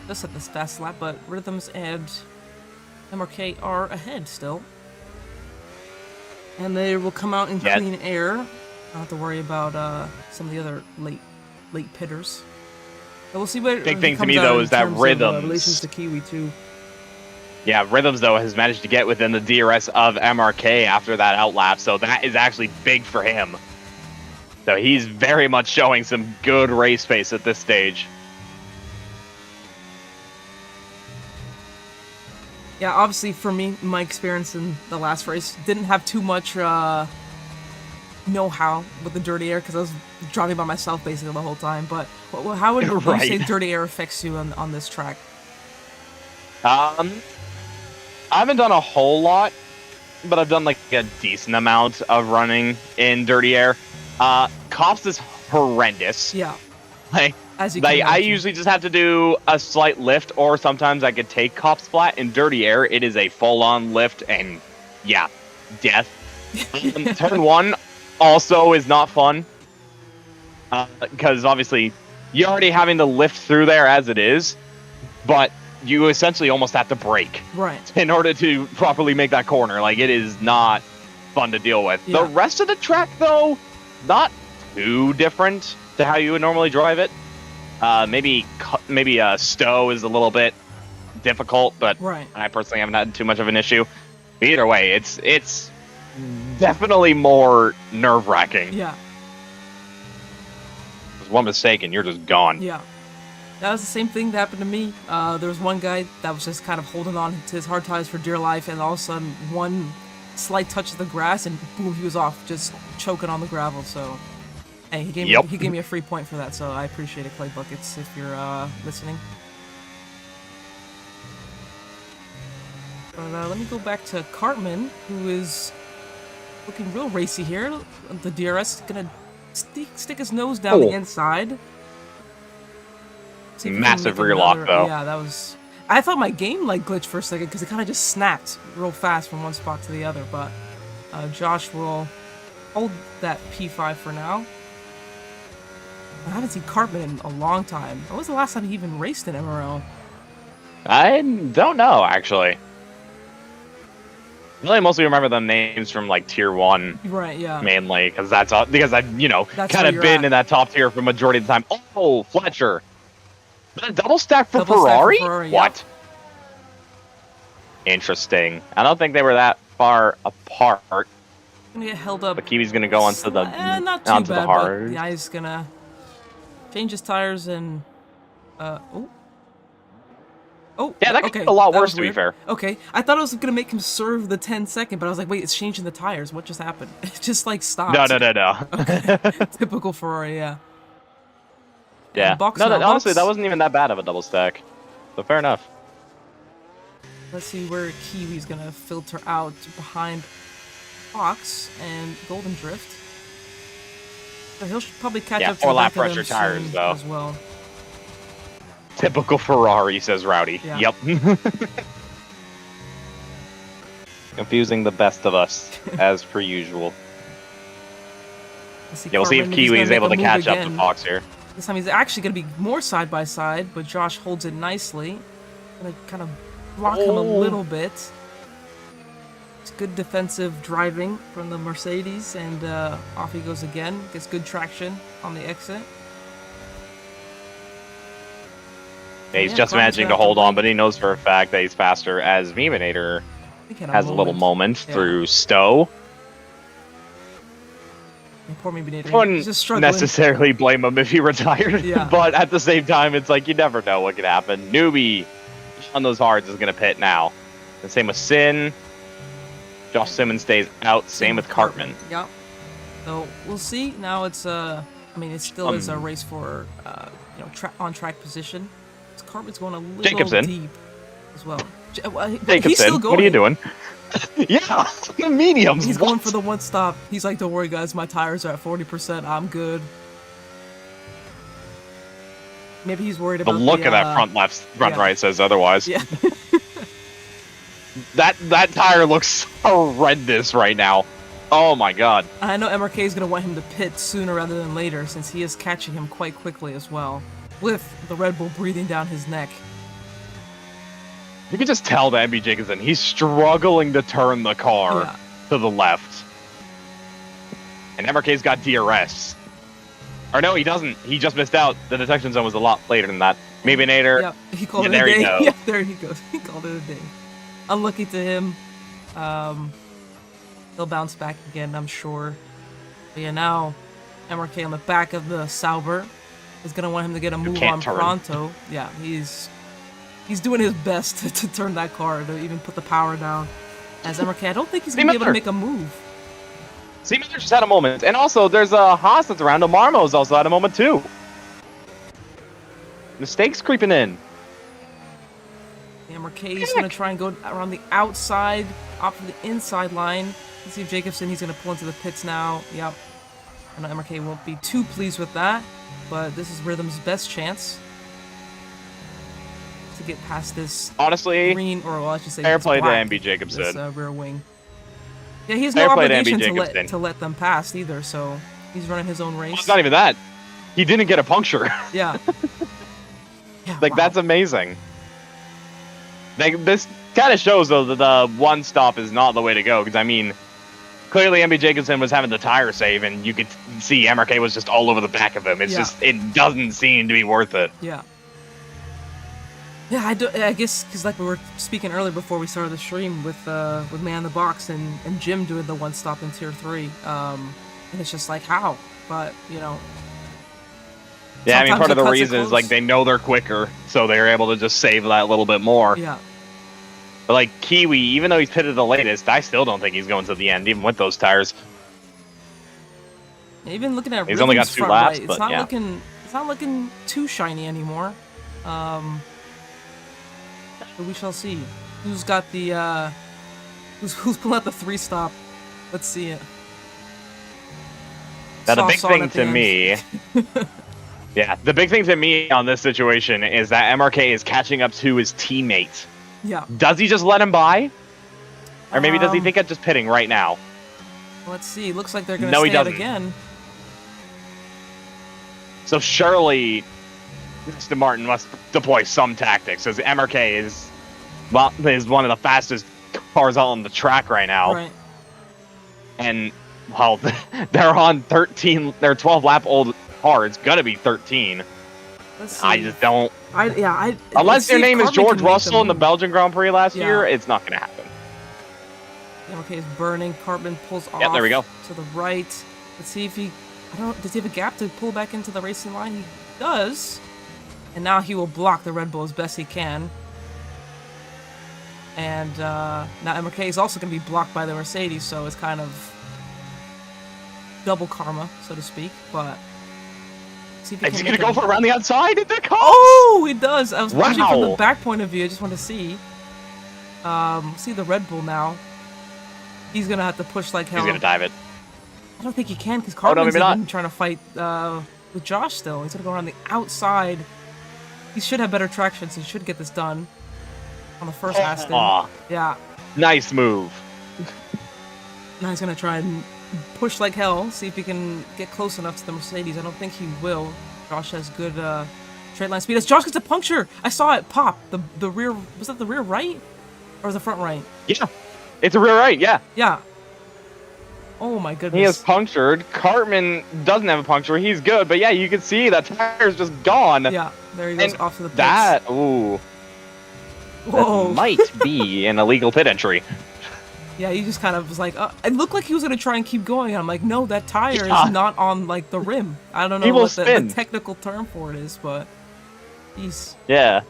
Just at this fast lap, but Rhythms and MRK are ahead still. And they will come out in clean air. Don't have to worry about some of the other late pitters. But we'll see what big thing to me, though, is that Rhythms... relations to Kiwi, too. Yeah, Rhythms, though, has managed to get within the DRS of MRK after that outlap, so that is actually big for him. So he's very much showing some good race pace at this stage. Yeah, obviously, for me, my experience in the last race didn't have too much know-how with the dirty air, because I was driving by myself, basically, the whole time. But how would you say dirty air affects you on this track? I haven't done a whole lot, but I've done like a decent amount of running in dirty air. Cops is horrendous. Yeah. I usually just have to do a slight lift, or sometimes I could take Cops flat. In dirty air, it is a full-on lift, and yeah, death. Turn 1 also is not fun, because obviously you're already having to lift through there as it is, but you essentially almost have to brake Right. in order to properly make that corner. Like, it is not fun to deal with. Yeah. The rest of the track, though, not too different to how you would normally drive it. Maybe Stowe is a little bit difficult, but Right. I personally haven't had too much of an issue. Either way, it's definitely more nerve-wracking. Yeah. There's one mistake and you're just gone. Yeah. That was the same thing that happened to me. There was one guy that was just kind of holding on to his hard tires for dear life, and all of a sudden, one slight touch of the grass, and boom, he was off, just choking on the gravel. So, hey, he gave me a free point for that. So I appreciate it, Clay Buckets, if you're listening. But let me go back to Cartman, who is looking real racy here. The DRS is gonna stick his nose down the inside. Massive rear lock, though. Yeah, that was... I thought my game, like, glitched for a second, because it kind of just snapped real fast from one spot to the other, but Josh will hold that P5 for now. I haven't seen Cartman in a long time. When was the last time he even raced in MRL? I don't know, actually. I really mostly remember the names from, like, Tier 1. Right, yeah. Mainly, because I've, That's kind of been in that top tier for majority of the time. Oh, Fletcher. A double stack for Ferrari? What? Interesting. I don't think they were that far apart. Gonna get held up. But Kiwi's gonna go onto the not too onto bad, the hard. but the guy's gonna change his tires and oh, yeah, that could okay. be a lot That worse, was to be weird. fair. Okay, I thought it was gonna make him serve the 10-second, but I was like, wait, it's changing the tires. What just happened? It just like stopped. No. Okay. Typical Ferrari, yeah. Yeah. Honestly, that wasn't even that bad of a double stack. So fair enough. Let's see where Kiwi's gonna filter out behind Fox and Golden Drift. So he'll probably catch up to the four-lap back of them pressure tires, soon though. as well. Typical Ferrari, says Rowdy. Yeah. Yep. Confusing the best of us, as per usual. Yeah, we'll see if Kiwi's able to catch up to Fox here. This time he's actually going to be more side by side, but Josh holds it nicely. Going to kind of block him a little bit. It's good defensive driving from the Mercedes, and off he goes again. Gets good traction on the exit. Yeah, he's just managing to hold on, but he knows for a fact that he's faster, as Memenator has a little moment through Stowe. Poor Memenator. I wouldn't necessarily blame him if he retired, but at the same time, it's like you never know what could happen. Newbie on those hards is going to pit now. The same with Sin. Josh Simmons stays out. Same with Cartman. Yep. So we'll see. Now it's I mean, it still is a race for on track position. Cartman's going a little deep as well. He's still going. What are you doing? Yeah, the mediums. He's going for the one stop. He's like, don't worry, guys. My tires are at 40%. I'm good. Maybe he's worried about the look of that front right says otherwise. Yeah. that tire looks horrendous right now. Oh my god. I know MRK is going to want him to pit sooner rather than later, since he is catching him quite quickly as well, with the Red Bull breathing down his neck. You can just tell that MB Jacobson, he's struggling to turn the car to the left. And MRK's got DRS. Or no, he doesn't. He just missed out. The detection zone was a lot later than that. Memenator. Yep, he called it a there day. You go. Yeah, there he goes. He called it a day. Unlucky to him. He'll bounce back again, I'm sure. But yeah, now MRK on the back of the Sauber is going to want him to get a move on pronto. Yeah, he's doing his best to turn that car, to even put the power down. As MRK, I don't think he's going to be able to make a move. Seaman just had a moment. And also, there's a Haas that's around him. Marmo's also had a moment, too. Mistakes creeping in. MRK is going to try and go around the outside, off of the inside line. Let's see if Jacobson, he's going to pull into the pits now. Yep. I know MRK won't be too pleased with that, but this is Rhythm's best chance to get past this green, or well, I should say fair play to MB Jacobson. This rear wing. Yeah, he has no obligation to let them pass either, so he's running his own race. Well, it's not even that. He didn't get a puncture. Yeah. Yeah, like, that's amazing. This kind of shows, though, that the one stop is not the way to go. Because, I mean, clearly MB Jacobson was having the tire save, and you could see MRK was just all over the back of him. It's just, it doesn't seem to be worth it. Yeah. Yeah, I guess because like we were speaking earlier before we started the stream with Man in the Box and Jim doing the one stop in Tier 3, and it's just like how, but you know. Yeah, I mean part of the reason is like they know they're quicker, so they're able to just save that little bit more. Yeah. But like Kiwi, even though he's pitted the latest, I still don't think he's going to the end, even with those tires. Even looking at he's only got 2 laps, right, but yeah. It's not looking too shiny anymore. But we shall see. Who's got the who's pulling out the 3 stop? Let's see it. Now the big thing to me, yeah, the big thing to me on this situation is that MRK is catching up to his teammate. Yeah. Does he just let him by, or maybe does he think of just pitting right now? Let's see. Looks like they're gonna stay out again. So surely Mr. Martin must deploy some tactics, as MRK is, well, is one of the fastest cars on the track right now. Right. And, well, they're on 13, they're 12 lap old car. It's gonna be 13. Let's see. I just don't. Unless your name is George Russell in the Belgian Grand Prix last year, it's not gonna happen. Okay, it's burning. Cartman pulls off. Yep, there we go. To the right. Let's see if he. Does he have a gap to pull back into the racing line? He does. And now he will block the Red Bull as best he can. And now MRK is also going to be blocked by the Mercedes, so it's kind of double karma, so to speak. But see if he is can he going to go for around the outside? It comes! Oh, he does. I was watching from the back point of view. I just want to see. See the Red Bull now. He's going to have to push like hell. He's going to dive it. I don't think he can because Cartman's been trying to fight with Josh still. He's going to go around the outside. He should have better traction, so he should get this done on the first Aston. Yeah. Nice move. Now he's going to try and push like hell, see if he can get close enough to the Mercedes. I don't think he will. Josh has good straight line speed. As Josh gets a puncture! I saw it pop. The rear... Was that the rear right? Or was the front right? Yeah. It's a rear right, yeah. Yeah. Oh my goodness. He is punctured. Cartman doesn't have a puncture. He's good, but yeah, you can see that tire's just gone. Yeah, there he goes off to the pits. Whoa. That might be an illegal pit entry. Yeah, he just kind of was like, it looked like he was going to try and keep going. I'm like, no, that tire is not on, like, the rim. I don't know what the technical term for it is, but he's... Yeah.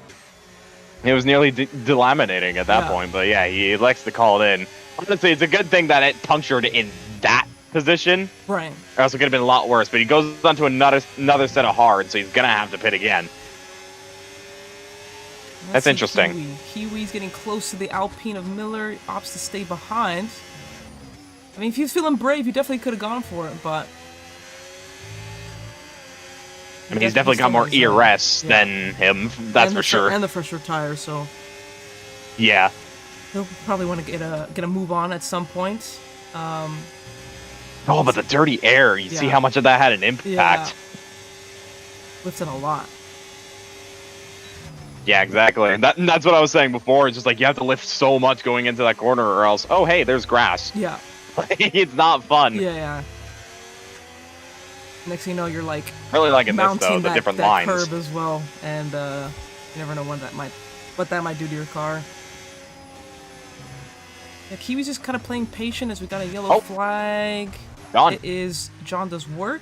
It was nearly delaminating at that point, but yeah, he elects to call it in. Honestly, it's a good thing that it punctured in that position. Right. Or else it could have been a lot worse, but he goes on to another set of hard, so he's going to have to pit again. That's interesting. Kiwi's getting close to the Alpine of Miller. He opts to stay behind. I mean, if he was feeling brave, he definitely could have gone for it, but... I mean, he's definitely got more ERS than him, that's for sure. And the fresher tire, so... Yeah. He'll probably want to get a move on at some point. Oh, but the dirty air, you see how much of that had an impact. Yeah. Lifts it a lot. Yeah, exactly. And that's what I was saying before. It's just like you have to lift so much going into that corner or else, oh, hey, there's grass. Yeah. It's not fun. Yeah. Next thing you know, you're like really liking this, though, the different lines. Curb as well, and you never know what that might do to your car. Yeah, Kiwi's just kind of playing patient as we got a yellow flag. John. It is John does work.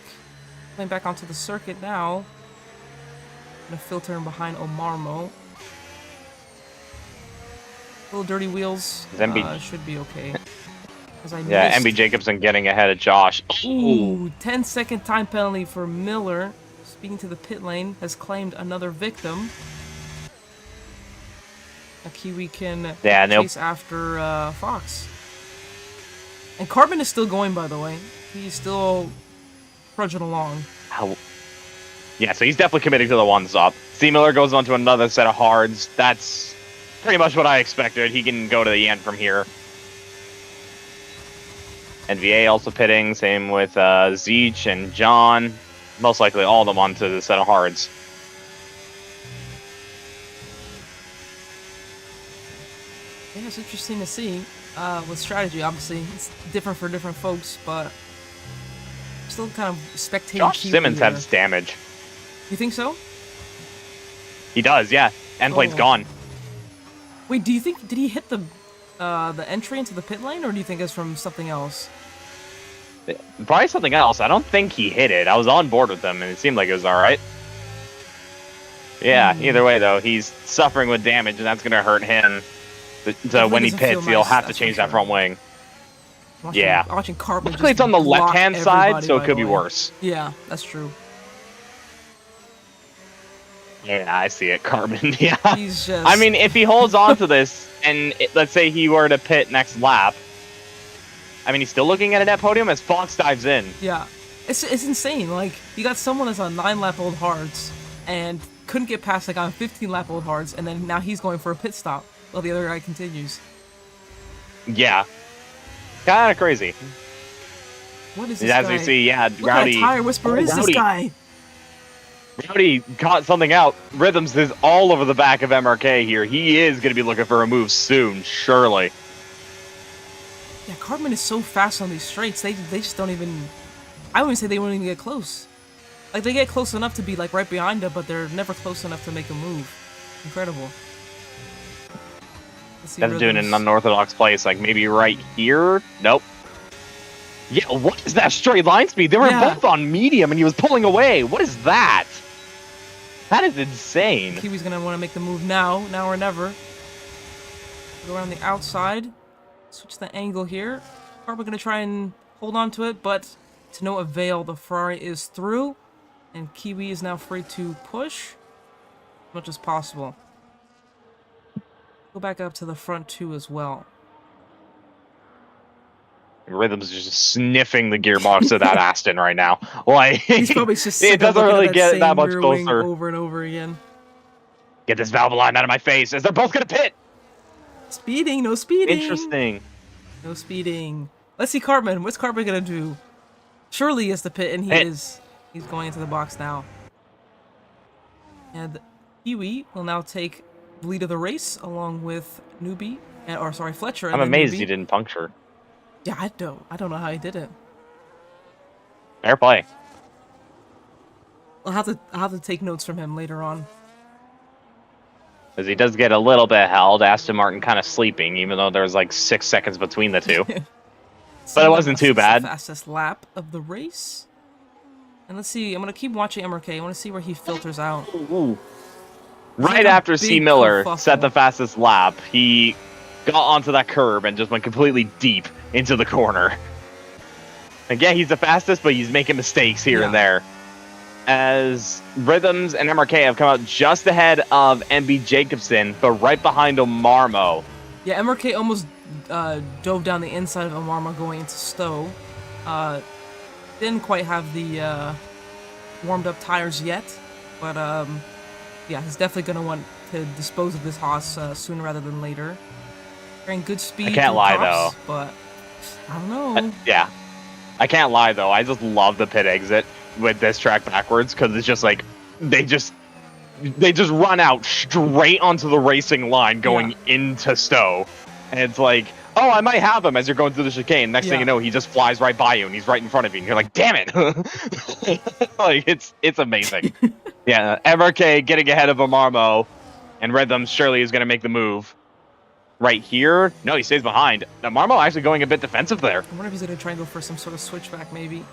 Playing back onto the circuit now. Gonna filter in behind Omarmo. Little dirty wheels should be okay. Yeah, MB Jacobson getting ahead of Josh. Ooh, 10-second time penalty for Miller. Speaking to the pit lane, has claimed another victim. A Kiwi can chase after Fox. And Cartman is still going, by the way. He's still trudging along. Yeah, so he's definitely committing to the one stop. C. Miller goes on to another set of hards. That's pretty much what I expected. He can go to the end from here. NVA also pitting. Same with Zeech and John. Most likely all of them onto the set of hards. was interesting to see. With strategy, obviously, it's different for different folks, but still kind of spectating. Josh Kiwi Simmons here. has damage. You think so? He does, yeah. End plate's Oh. gone. Wait, do you think did he hit the entry into the pit lane, or do you think it's from something else? Probably something else. I don't think he hit it. I was on board with him, and it seemed like it was all right. Yeah, either way, though, he's suffering with damage, and that's going to hurt him. So when he doesn't feel pits, he'll nice, have to that's change for that front wing. Yeah. Watching Cartman. Luckily, it's on the left-hand side, so it could be worse. Yeah, that's true. Yeah, I see it, Cartman. Yeah. He's just. I mean, if he holds on to this, and let's say he were to pit next lap, I mean, he's still looking at a net podium as Fox dives in. Yeah, it's insane. Like, you got someone that's on 9-lap-old hards and couldn't get past like on 15-lap-old hards, and then now he's going for a pit stop while the other guy continues. Yeah. Kind of crazy. What is this As guy? we see, yeah, What Rowdy. kind of tire whisperer is this guy? Rowdy got something out. Rhythms is all over the back of MRK here. He is going to be looking for a move soon, surely. Yeah, Cartman is so fast on these straights. They just don't even. I wouldn't say they wouldn't even get close. Like, they get close enough to be like right behind him, but they're never close enough to make a move. Incredible. Let's see That's doing it in Rhythms. an unorthodox place, like maybe right here. Nope. Yeah, what is that straight line speed? They were Yeah. both on medium, and he was pulling away. What is that? That is insane. Kiwi's gonna want to make the move now or never. Go around the outside, switch the angle here. Probably gonna try and hold on to it, but to no avail. The Ferrari is through, and Kiwi is now free to push as much as possible. Go back up to the front too as well. Rhythms is just sniffing the gearbox of that Aston right now. Like, He's probably just sick it of doesn't looking at really that get same that much rear wing closer. over and over again. Get this valve line out of my face, as they're both gonna pit. Speeding, no speeding. Interesting. No speeding. Let's see Cartman. What's Cartman gonna do? Surely he has to pit, and he's going into the box now. And Kiwi will now take the lead of the race along with Newbie, Fletcher. And I'm then amazed Newbie. he didn't puncture. Yeah, I don't know how he did it. Fair play. I'll have to take notes from him later on. Because he does get a little bit held. Aston Martin kind of sleeping, even though there's like 6 seconds between the two. But it wasn't too bad. The fastest lap of the race. And let's see. I'm gonna keep watching MRK. I want to see where he filters out. Right like a after C. big Miller kerfuffle. set the fastest lap, he got onto that curb and just went completely deep into the corner. Again, he's the fastest, but he's making mistakes here and there. As Rhythms and MRK have come out just ahead of MB Jacobson, but right behind Omarmo. Yeah, MRK almost dove down the inside of Omarma going into Stowe. Didn't quite have the warmed up tires yet, but yeah, he's definitely going to want to dispose of this Haas sooner rather than later. Carrying good speed. I can't through lie, tops, but I don't know. Yeah. I can't lie, though. I just love the pit exit with this track backwards, because it's just like, they just run out straight onto the racing line going into Stowe. And it's like, oh, I might have him as you're going through the chicane. Next thing you know, he just flies right by you, and he's right in front of you, and you're like, damn it. Like, it's amazing. Yeah, MRK getting ahead of Omarmo, and Rhythms surely is going to make the move. Right here? No, he stays behind. Now, Marmo actually going a bit defensive there. I wonder if he's going to try and go for some sort of switchback, maybe.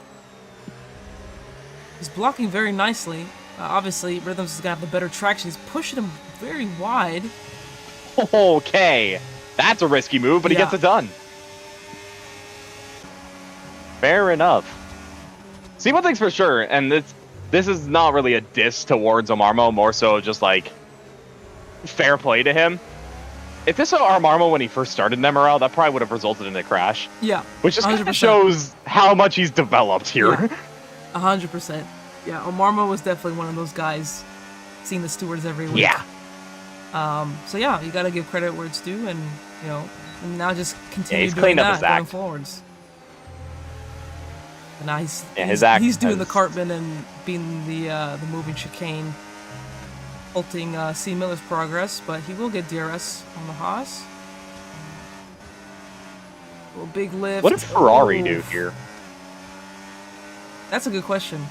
He's blocking very nicely. Obviously, Rhythms is going to have the better traction. He's pushing him very wide. Okay. That's a risky move, but he gets it done. Fair enough. See, one thing's for sure, and this is not really a diss towards Omarmo, more so just like fair play to him. If this were Omarmo when he first started in MRL, that probably would have resulted in a crash. Yeah. Which just kind 100%. of shows how much he's developed here. Yeah. 100%. Yeah, Omarmo was definitely one of those guys seeing the stewards every week. Yeah. So yeah, you got to give credit where it's due, and you know, now just continue he's doing cleaned up that his going act. forwards. And now his he's doing the has- Cartman and being the moving chicane, halting C. Miller's progress, but he will get DRS on the Haas. Oh, big lift. What did Ferrari Oh, do here? That's a good question.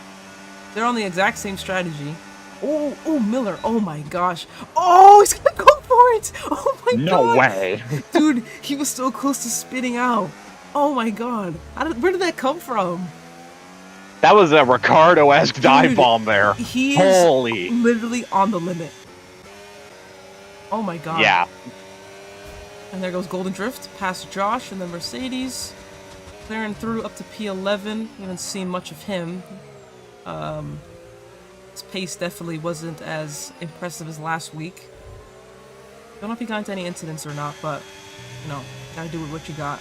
They're on the exact same strategy. Oh, Miller. Oh my gosh. Oh, he's gonna go for it. Oh my god. No way. Dude, he was so close to spitting out. Oh my god. Where did that come from? That was a Ricardo-esque dive Dude, bomb there. He Holy. is literally on the limit. Oh my god. Yeah. And there goes Golden Drift past Josh and then Mercedes. Clearing through up to P11. Haven't seen much of him. His pace definitely wasn't as impressive as last week. Don't know if he got into any incidents or not, but, you know, gotta do with what you got.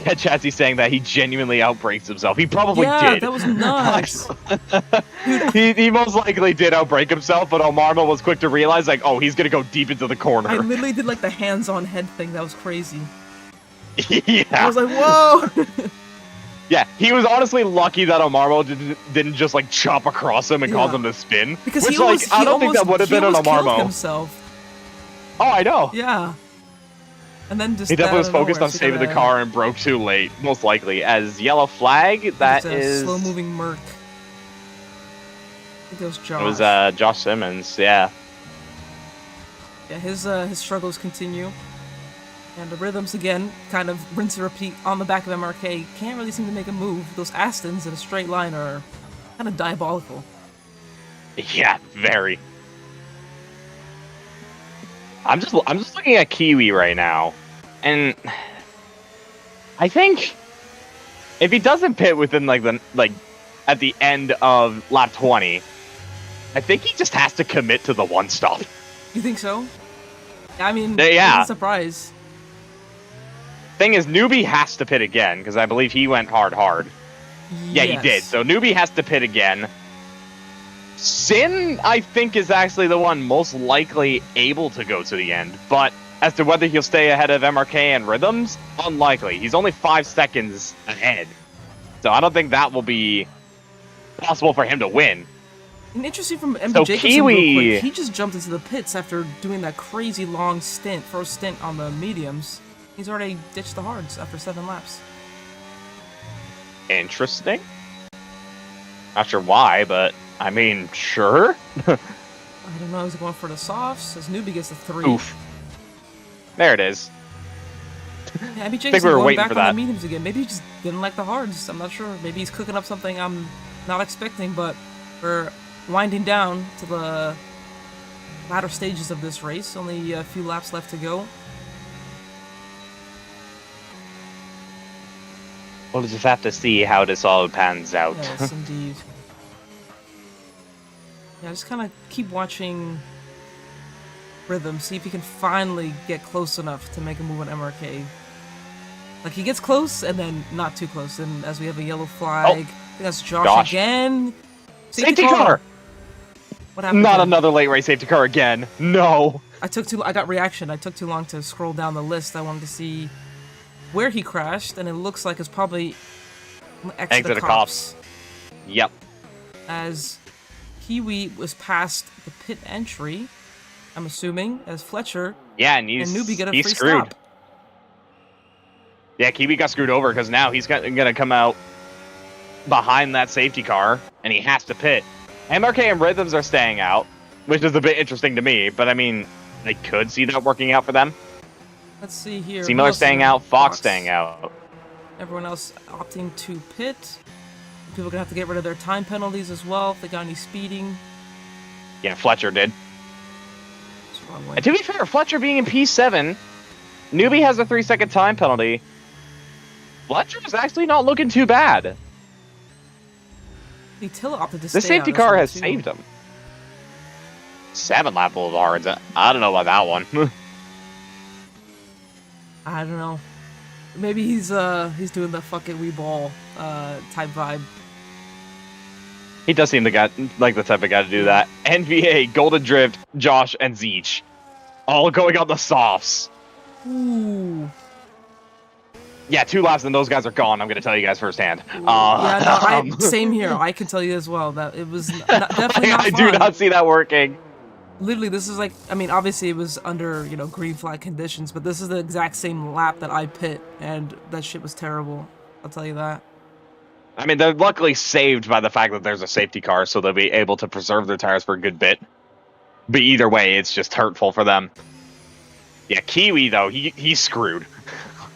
Yeah, Chatsy saying that he genuinely outbrakes himself. He probably did. Yeah, that was nuts. he most likely did outbrake himself, but Omarma was quick to realize, like, oh, he's gonna go deep into the corner. I literally did like the hands-on head thing. That was crazy. Yeah. I was like, whoa! Yeah, he was honestly lucky that Omarmo didn't just like chop across him and cause him to spin. Because which, he almost, I don't think that would have been an Omarmo. Himself. Oh, I know. Yeah. And then just he definitely was out of focused nowhere, on so saving the gotta- car and broke too late, most likely. As yellow flag, that It's a is slow-moving Merc. I think it was Josh. It was Josh Simmons, yeah. Yeah, his struggles continue. And the rhythms again, kind of rinse and repeat on the back of MRK. Can't really seem to make a move. Those Astons in a straight line are kind of diabolical. Yeah, very. I'm just looking at Kiwi right now, and I think if he doesn't pit within at the end of lap 20, I think he just has to commit to the one stop. You think so? I mean, Yeah. it's a surprise. Thing is, Newbie has to pit again because I believe he went hard. Yeah, he did. So Newbie has to pit again. Sin, I think, is actually the one most likely able to go to the end, but as to whether he'll stay ahead of MRK and Rhythms, unlikely. He's only 5 seconds ahead, so I don't think that will be possible for him to win. And interesting from MB So Jacobson, Kiwi- real quick, he just jumped into the pits after doing that crazy long first stint on the mediums. He's already ditched the hards after 7 laps. Interesting. Not sure why, but I mean, sure. I don't know, he's going for the softs, as Newbie gets the 3. Oof. There it is. Yeah, MB we Jacobson were going waiting back for on that. the mediums again. Maybe he just didn't like the hards, I'm not sure. Maybe he's cooking up something I'm not expecting, but we're winding down to the latter stages of this race. Only a few laps left to go. We'll just have to see how this all pans out. Yes, indeed. Yeah, just kind of keep watching Rhythm, see if he can finally get close enough to make a move on MRK. Like, he gets close, and then not too close, and as we have a yellow flag, I think that's Josh again. Safety car! What happened? Not there? another late race safety car again. No. I got reaction. I took too long to scroll down the list. I wanted to see where he crashed, and it looks like it's probably exit the cops. Yep. As Kiwi was past the pit entry, I'm assuming, as Fletcher and Newbie get a he's free screwed. stop. Yeah, Kiwi got screwed over because now he's gonna come out behind that safety car, and he has to pit. MRK and Rhythms are staying out, which is a bit interesting to me, but I mean, I could see that working out for them. Let's see here. C Miller staying out, Fox staying out. Everyone else opting to pit. People are gonna have to get rid of their time penalties as well if they got any speeding. Yeah, Fletcher did. It's the wrong way. And to be fair, Fletcher being in P7, Newbie has a 3-second time penalty. Fletcher is actually not looking too bad. Tilla opted to The stay safety out as car well, has too. saved him. 7 lap boulevards. I don't know about that one. I don't know. Maybe he's doing the fuck it we ball type vibe. He does seem like the type of guy to do that. NBA, Golden Drift, Josh, and Zeech. All going on the softs. Ooh. Yeah, 2 laps and those guys are gone. I'm going to tell you guys firsthand. Same here. I can tell you as well that it was definitely not I fun. do not see that working. literally, this is like, I mean, obviously it was under, you know, green flag conditions, but this is the exact same lap that I pit, and that shit was terrible. I'll tell you that. I mean, they're luckily saved by the fact that there's a safety car, so they'll be able to preserve their tires for a good bit. But either way, it's just hurtful for them. Yeah, Kiwi, though, he's screwed.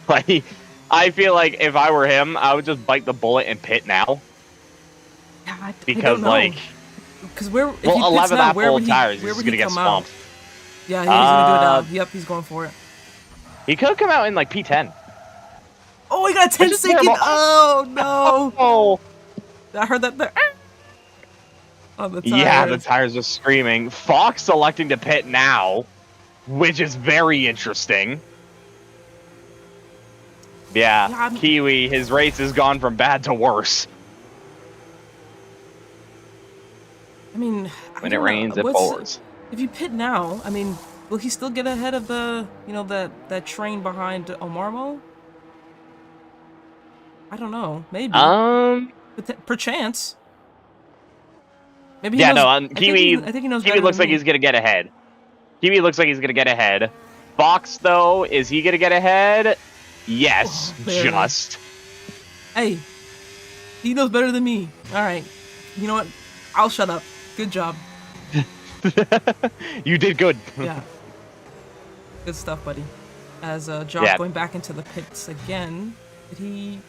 Like, I feel like if I were him, I would just bite the bullet and pit now. Yeah, I Because, don't know. like... Because where, if Well, he 11 pits now, that where full would of he, tires, where he's would going he to get come out? swamped. Yeah, he's gonna do it now. Yep, he's going for it. He could come out in, like, P10. Oh, he got a 10-second! Oh, no! Oh! I heard that there. On the tires. Yeah, the tires are screaming. Fox electing to pit now, which is very interesting. Yeah, Kiwi, his race has gone from bad to worse. I mean, when it rains, it pours. If you pit now, I mean, will he still get ahead of the, you know, that train behind Omarmo? I don't know. Maybe. Perchance. Maybe. Yeah, knows, Kiwi. I think he knows. Kiwi looks like he's gonna get ahead. Kiwi looks like he's gonna get ahead. Fox, though, is he gonna get ahead? Yes, just. Hey, he knows better than me. All right, you know what? I'll shut up. Good job. You did good. Yeah. Good stuff, buddy. As Josh going back into the pits again. Did he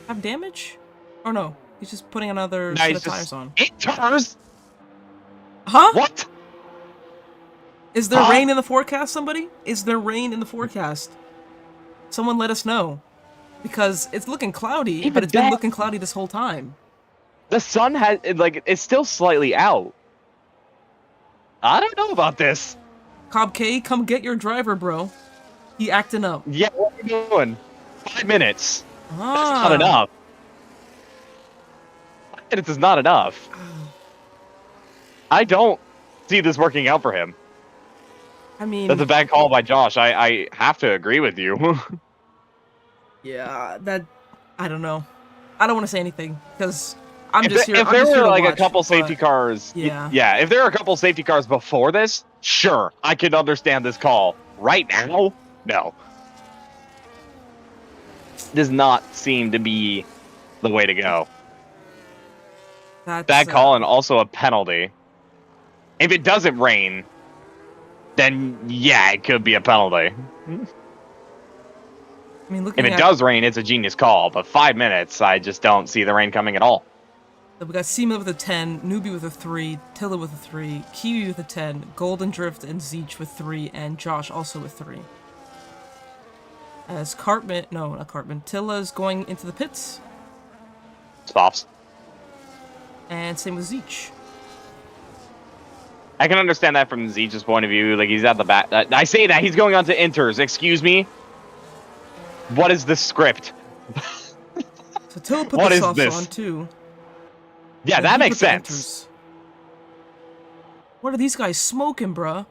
have damage? Or no? He's just putting another set of tires on. It tires? Huh? What? Is there rain in the forecast, somebody? Is there rain in the forecast? Someone let us know. Because it's looking cloudy, but it's been looking cloudy this whole time. The sun has, like, it's still slightly out. I don't know about this. Cobb K, come get your driver, bro. He acting up. Yeah, what are you doing? 5 minutes. That's not enough. 5 minutes is not enough. I don't see this working out for him. I mean... That's a bad call by Josh. I have to agree with you. Yeah, that... I don't know. I don't want to say anything, because I'm just here. If there were like a couple safety cars... Yeah, if there were a couple safety cars before this, sure, I could understand this call. Right now, no. Does not seem to be the way to go. That call and also a penalty. If it doesn't rain, then yeah, it could be a penalty. I mean, if it does rain, it's a genius call, but 5 minutes, I just don't see the rain coming at all. So we got Seema with a 10, Newbie with a 3, Tilla with a 3, Kiwi with a 10, Golden Drift and Zeech with 3, and Josh also with 3. As Cartman, no, not Cartman, Tilla's going into the pits. Stops. And same with Zeech. I can understand that from Zeech's point of view. Like, he's at the back. I say that, he's going on to inters. Excuse me? What is this script? So Tilla put the softs on, too. Yeah, that makes sense. What are these guys smoking, bruh?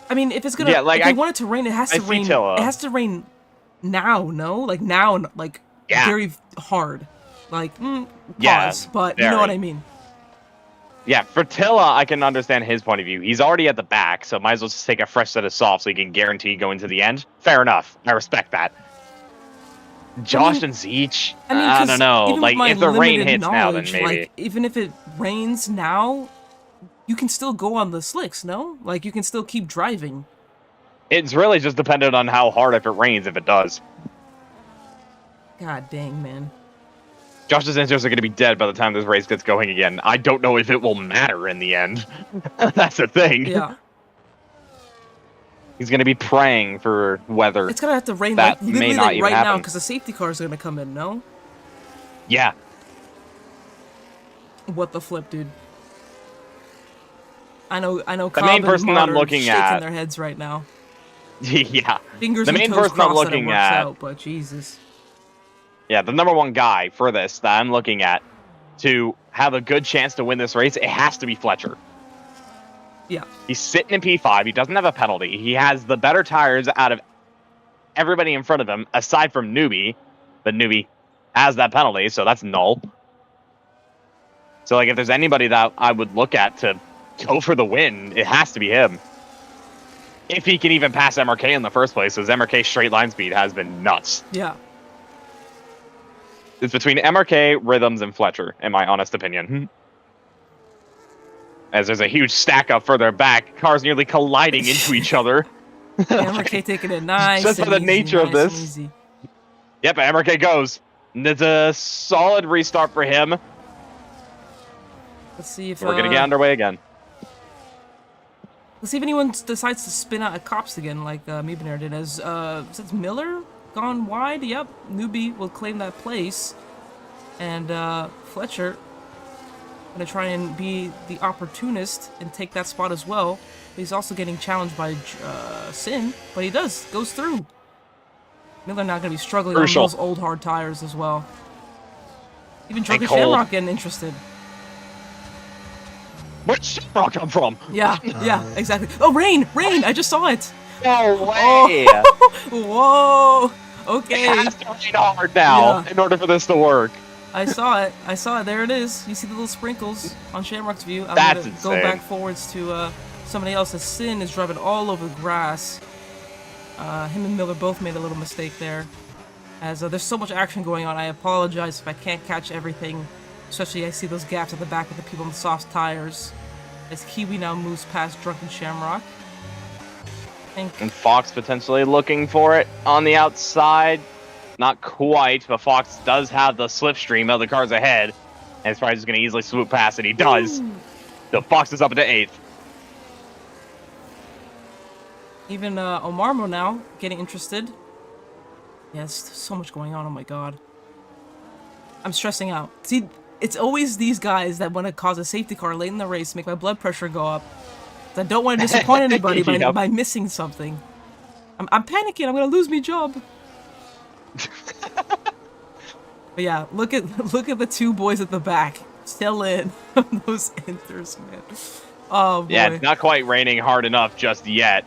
I mean, if it's gonna, if they want it to rain, it has to rain. It has to rain now, no? Like now, like very hard. Like pause, but you know what I mean. Yeah, for Tilla, I can understand his point of view. He's already at the back, so might as well just take a fresh set of softs so he can guarantee going to the end. Fair enough. I respect that. Josh and Zeech, I don't know. Like, if the rain hits now, then maybe. Like, even if it rains now, you can still go on the slicks, no? Like, you can still keep driving. It's really just dependent on how hard if it rains, if it does. God dang, man. Josh's answers are going to be dead by the time this race gets going again. I don't know if it will matter in the end. That's the thing. Yeah. He's going to be praying for weather. It's going to have to rain that like literally not even right happen. now because the safety cars are going to come in, no? Yeah. What the flip, dude? I know. The main person I'm looking at, their heads right now. Yeah. Fingers the main and toes person I'm looking at. Out, but Jesus. Yeah, the number one guy for this that I'm looking at to have a good chance to win this race, it has to be Fletcher. Yeah. He's sitting in P5. He doesn't have a penalty. He has the better tires out of everybody in front of him, aside from Newbie. But Newbie has that penalty, so that's null. So like if there's anybody that I would look at to go for the win, it has to be him. If he can even pass MRK in the first place, because MRK's straight line speed has been nuts. Yeah. It's between MRK, Rhythms, and Fletcher, in my honest opinion. As there's a huge stack up further back, cars nearly colliding into each other. MRK taking it nice. Just by the nature of this. Yep, MRK goes. And it's a solid restart for him. Let's see if we're gonna get underway again. Let's see if anyone decides to spin out at cops again, like Miebener did. Since Miller gone wide, yep, Newbie will claim that place, and Fletcher gonna try and be the opportunist and take that spot as well. But he's also getting challenged by Sin, but he goes through. Miller not gonna be struggling on those old hard tires as well. Even Drunken Shamrock getting interested. Where'd Shamrock come from? Yeah, yeah, exactly. Oh, rain! I just saw it. No way! Oh. Whoa! Okay. It has to rain hard now in order for this to work. I saw it. There it is. You see the little sprinkles on Shamrock's view. I'm That's gonna insane. go back forwards to somebody else. Sin is driving all over the grass. Him and Miller both made a little mistake there. As there's so much action going on, I apologize if I can't catch everything. Especially I see those gaps at the back with the people on the soft tires. As Kiwi now moves past Drunken Shamrock. And Fox potentially looking for it on the outside. Not quite, but Fox does have the slipstream of the cars ahead. And it's probably just going to easily swoop past, and he does. Ooh. So Fox is up into 8th. Even Omarmo now getting interested. Yes, so much going on. Oh my god. I'm stressing out. See, it's always these guys that want to cause a safety car late in the race, make my blood pressure go up. I don't want to disappoint anybody by missing something. I'm panicking. I'm gonna lose my job. But yeah, look at the two boys at the back. Still in those enters, man. Oh boy. Yeah, it's not quite raining hard enough just yet.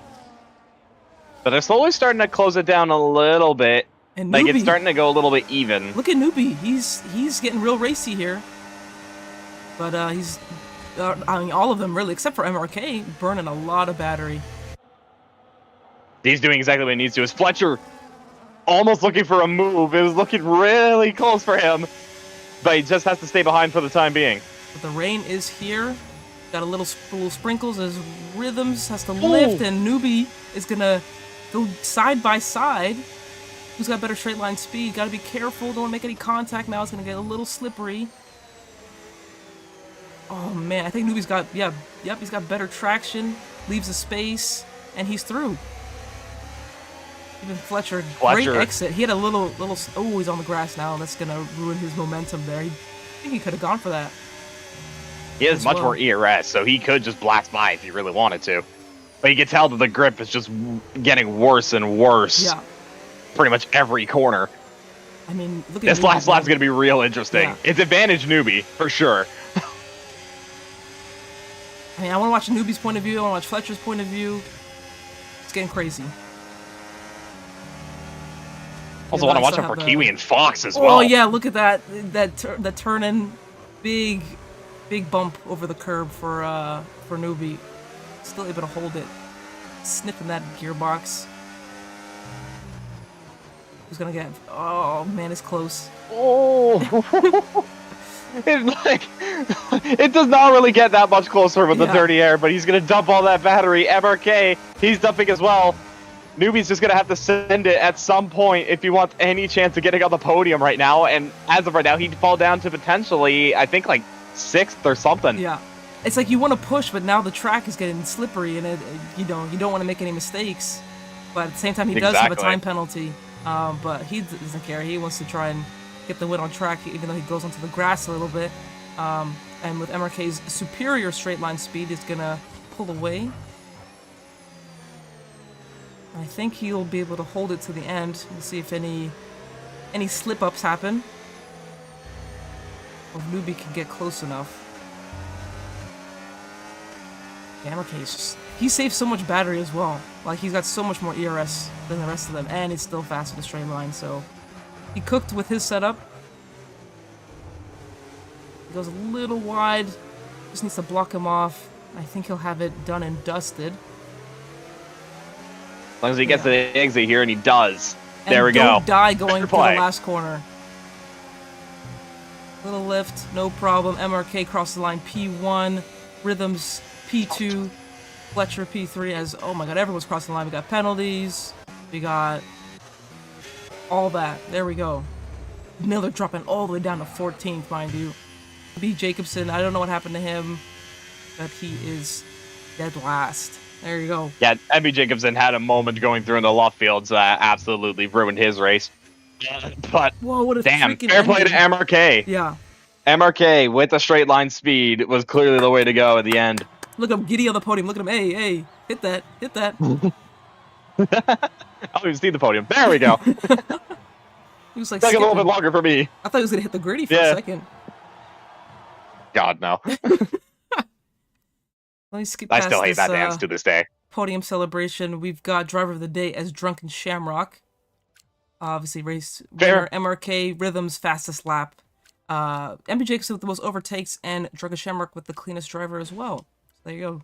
But they're slowly starting to close it down a little bit. And like Newbie, it's starting to go a little bit even. Look at Newbie. He's getting real racy here. But he's I mean all of them really, except for MRK, burning a lot of battery. He's doing exactly what he needs to. Is Fletcher almost looking for a move? It was looking really close for him. But he just has to stay behind for the time being. But the rain is here. Got a little sprinkles as Rhythms has to lift, and Newbie is gonna go side by side. Who's got better straight line speed? Gotta be careful, don't make any contact now. It's gonna get a little slippery. Oh man, I think Newbie's got, he's got better traction, leaves a space, and he's through. Even Fletcher, great exit. He had a little, oh, he's on the grass now, and that's gonna ruin his momentum there. I think he could have gone for that. He has much more ERS, so he could just blast by if he really wanted to. But you can tell that the grip is just getting worse and worse. Yeah. Pretty much every corner. I mean, look at this last lap's going to be real interesting. Yeah. It's advantage Newbie, for sure. I mean, I want to watch Newbie's point of view. I want to watch Fletcher's point of view. It's getting crazy. Also want to watch out for Kiwi and Fox as well. Oh yeah, look at that. That turn-in, big bump over the curb for Newbie. Still able to hold it. Sniffing that gearbox. Who's gonna get? Oh man, it's close. Oh, it does not really get that much closer with the dirty air, but he's gonna dump all that battery. MRK, he's dumping as well. Newbie's just gonna have to send it at some point if he wants any chance of getting on the podium right now. And as of right now, he'd fall down to potentially, I think, like 6th or something. Yeah, it's like you want to push, but now the track is getting slippery, and you don't want to make any mistakes. But at the same time, he does have a time penalty. But he doesn't care. He wants to try and get the win on track, even though he goes onto the grass a little bit. And with MRK's superior straight line speed, he's gonna pull away. I think he'll be able to hold it to the end. We'll see if any slip-ups happen. Or if Newbie can get close enough. Yeah, MRK is just... He saves so much battery as well. Like, he's got so much more ERS than the rest of them, and he's still fast with the straight line, so... He cooked with his setup. He goes a little wide. Just needs to block him off. I think he'll have it done and dusted. As long as he gets to the exit here, and he does. And there we don't go. die going through the play. last corner. Little lift, no problem. MRK cross the line P1. Rhythms P2. Fletcher P3 as, oh my god, everyone's crossing the line. We got penalties. We got all that. There we go. Miller dropping all the way down to 14th, mind you. B. Jacobson, I don't know what happened to him, but he is dead last. There you go. Yeah, MB Jacobson had a moment going through in the left fields that absolutely ruined his race. But, whoa, what a damn, freaking fair play to ending. MRK. Yeah. MRK with the straight line speed was clearly the way to go at the end. Look at him, giddy on the podium. Look at him. Hey, hey, hit that, hit that. I don't even see the podium. There we go. He was like Took a little skipping. bit longer for me. I thought he was gonna hit the gritty for a second. God, no. Let me skip I past still hate this, that dance to this day. podium celebration. We've got driver of the day as Drunken Shamrock. Obviously, race winner MRK Rhythms fastest lap. MB Jacobson with the most overtakes, and Drunken Shamrock with the cleanest driver as well. So there you go.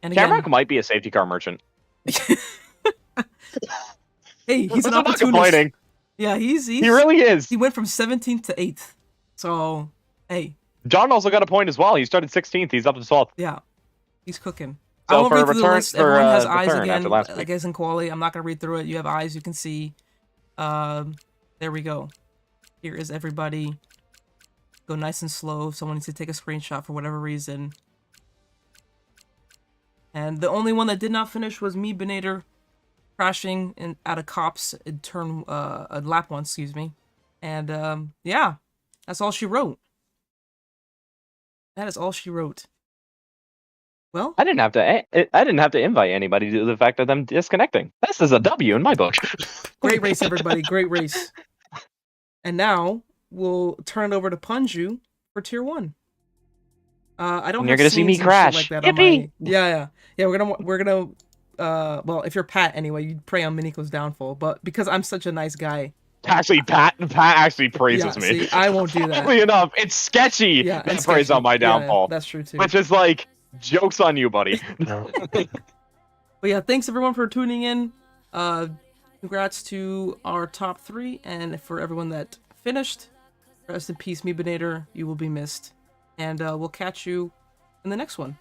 And again, Shamrock might be a safety car merchant. hey, he's an I'm not opportunist. complaining. Yeah, he's He really is. He went from 17th to 8th. So, hey. John also got a point as well. He started 16th. He's up to 12th. Yeah, he's cooking. So I won't for read through the return- list. for, Everyone has return eyes again, after last week. like as in quality. I'm not going to read through it. You have eyes, you can see. There we go. Here is everybody. Go nice and slow. Someone needs to take a screenshot for whatever reason. And the only one that did not finish was me, Benator, crashing at a cops in turn, lap 1, excuse me. And, yeah, that's all she wrote. That is all she wrote. Well, I didn't have to invite anybody to the fact of them disconnecting. This is a W in my book. great race, everybody. Great race. And now we'll turn it over to Punju for tier 1. I don't. And have you're gonna see me scenes and shit crash. Like that on Yippee! my... Yeah. We're gonna. Well, if you're Pat anyway, you'd pray on Miniko's downfall. But because I'm such a nice guy, Actually, Pat actually praises me. See, I won't do that. Funnily enough, it's sketchy Yeah, that it's praise sketchy. on my downfall. Yeah, that's true too. Which is like, joke's on you, buddy. But yeah, thanks everyone for tuning in. Congrats to our top 3, and for everyone that finished, rest in peace, Meebinator. You will be missed, and we'll catch you in the next one.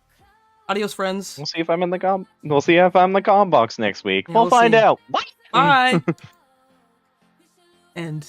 Adios, friends. We'll see if I'm in the We'll see if I'm in the com box next week. Yeah, we'll we'll find see. out. What? Bye. And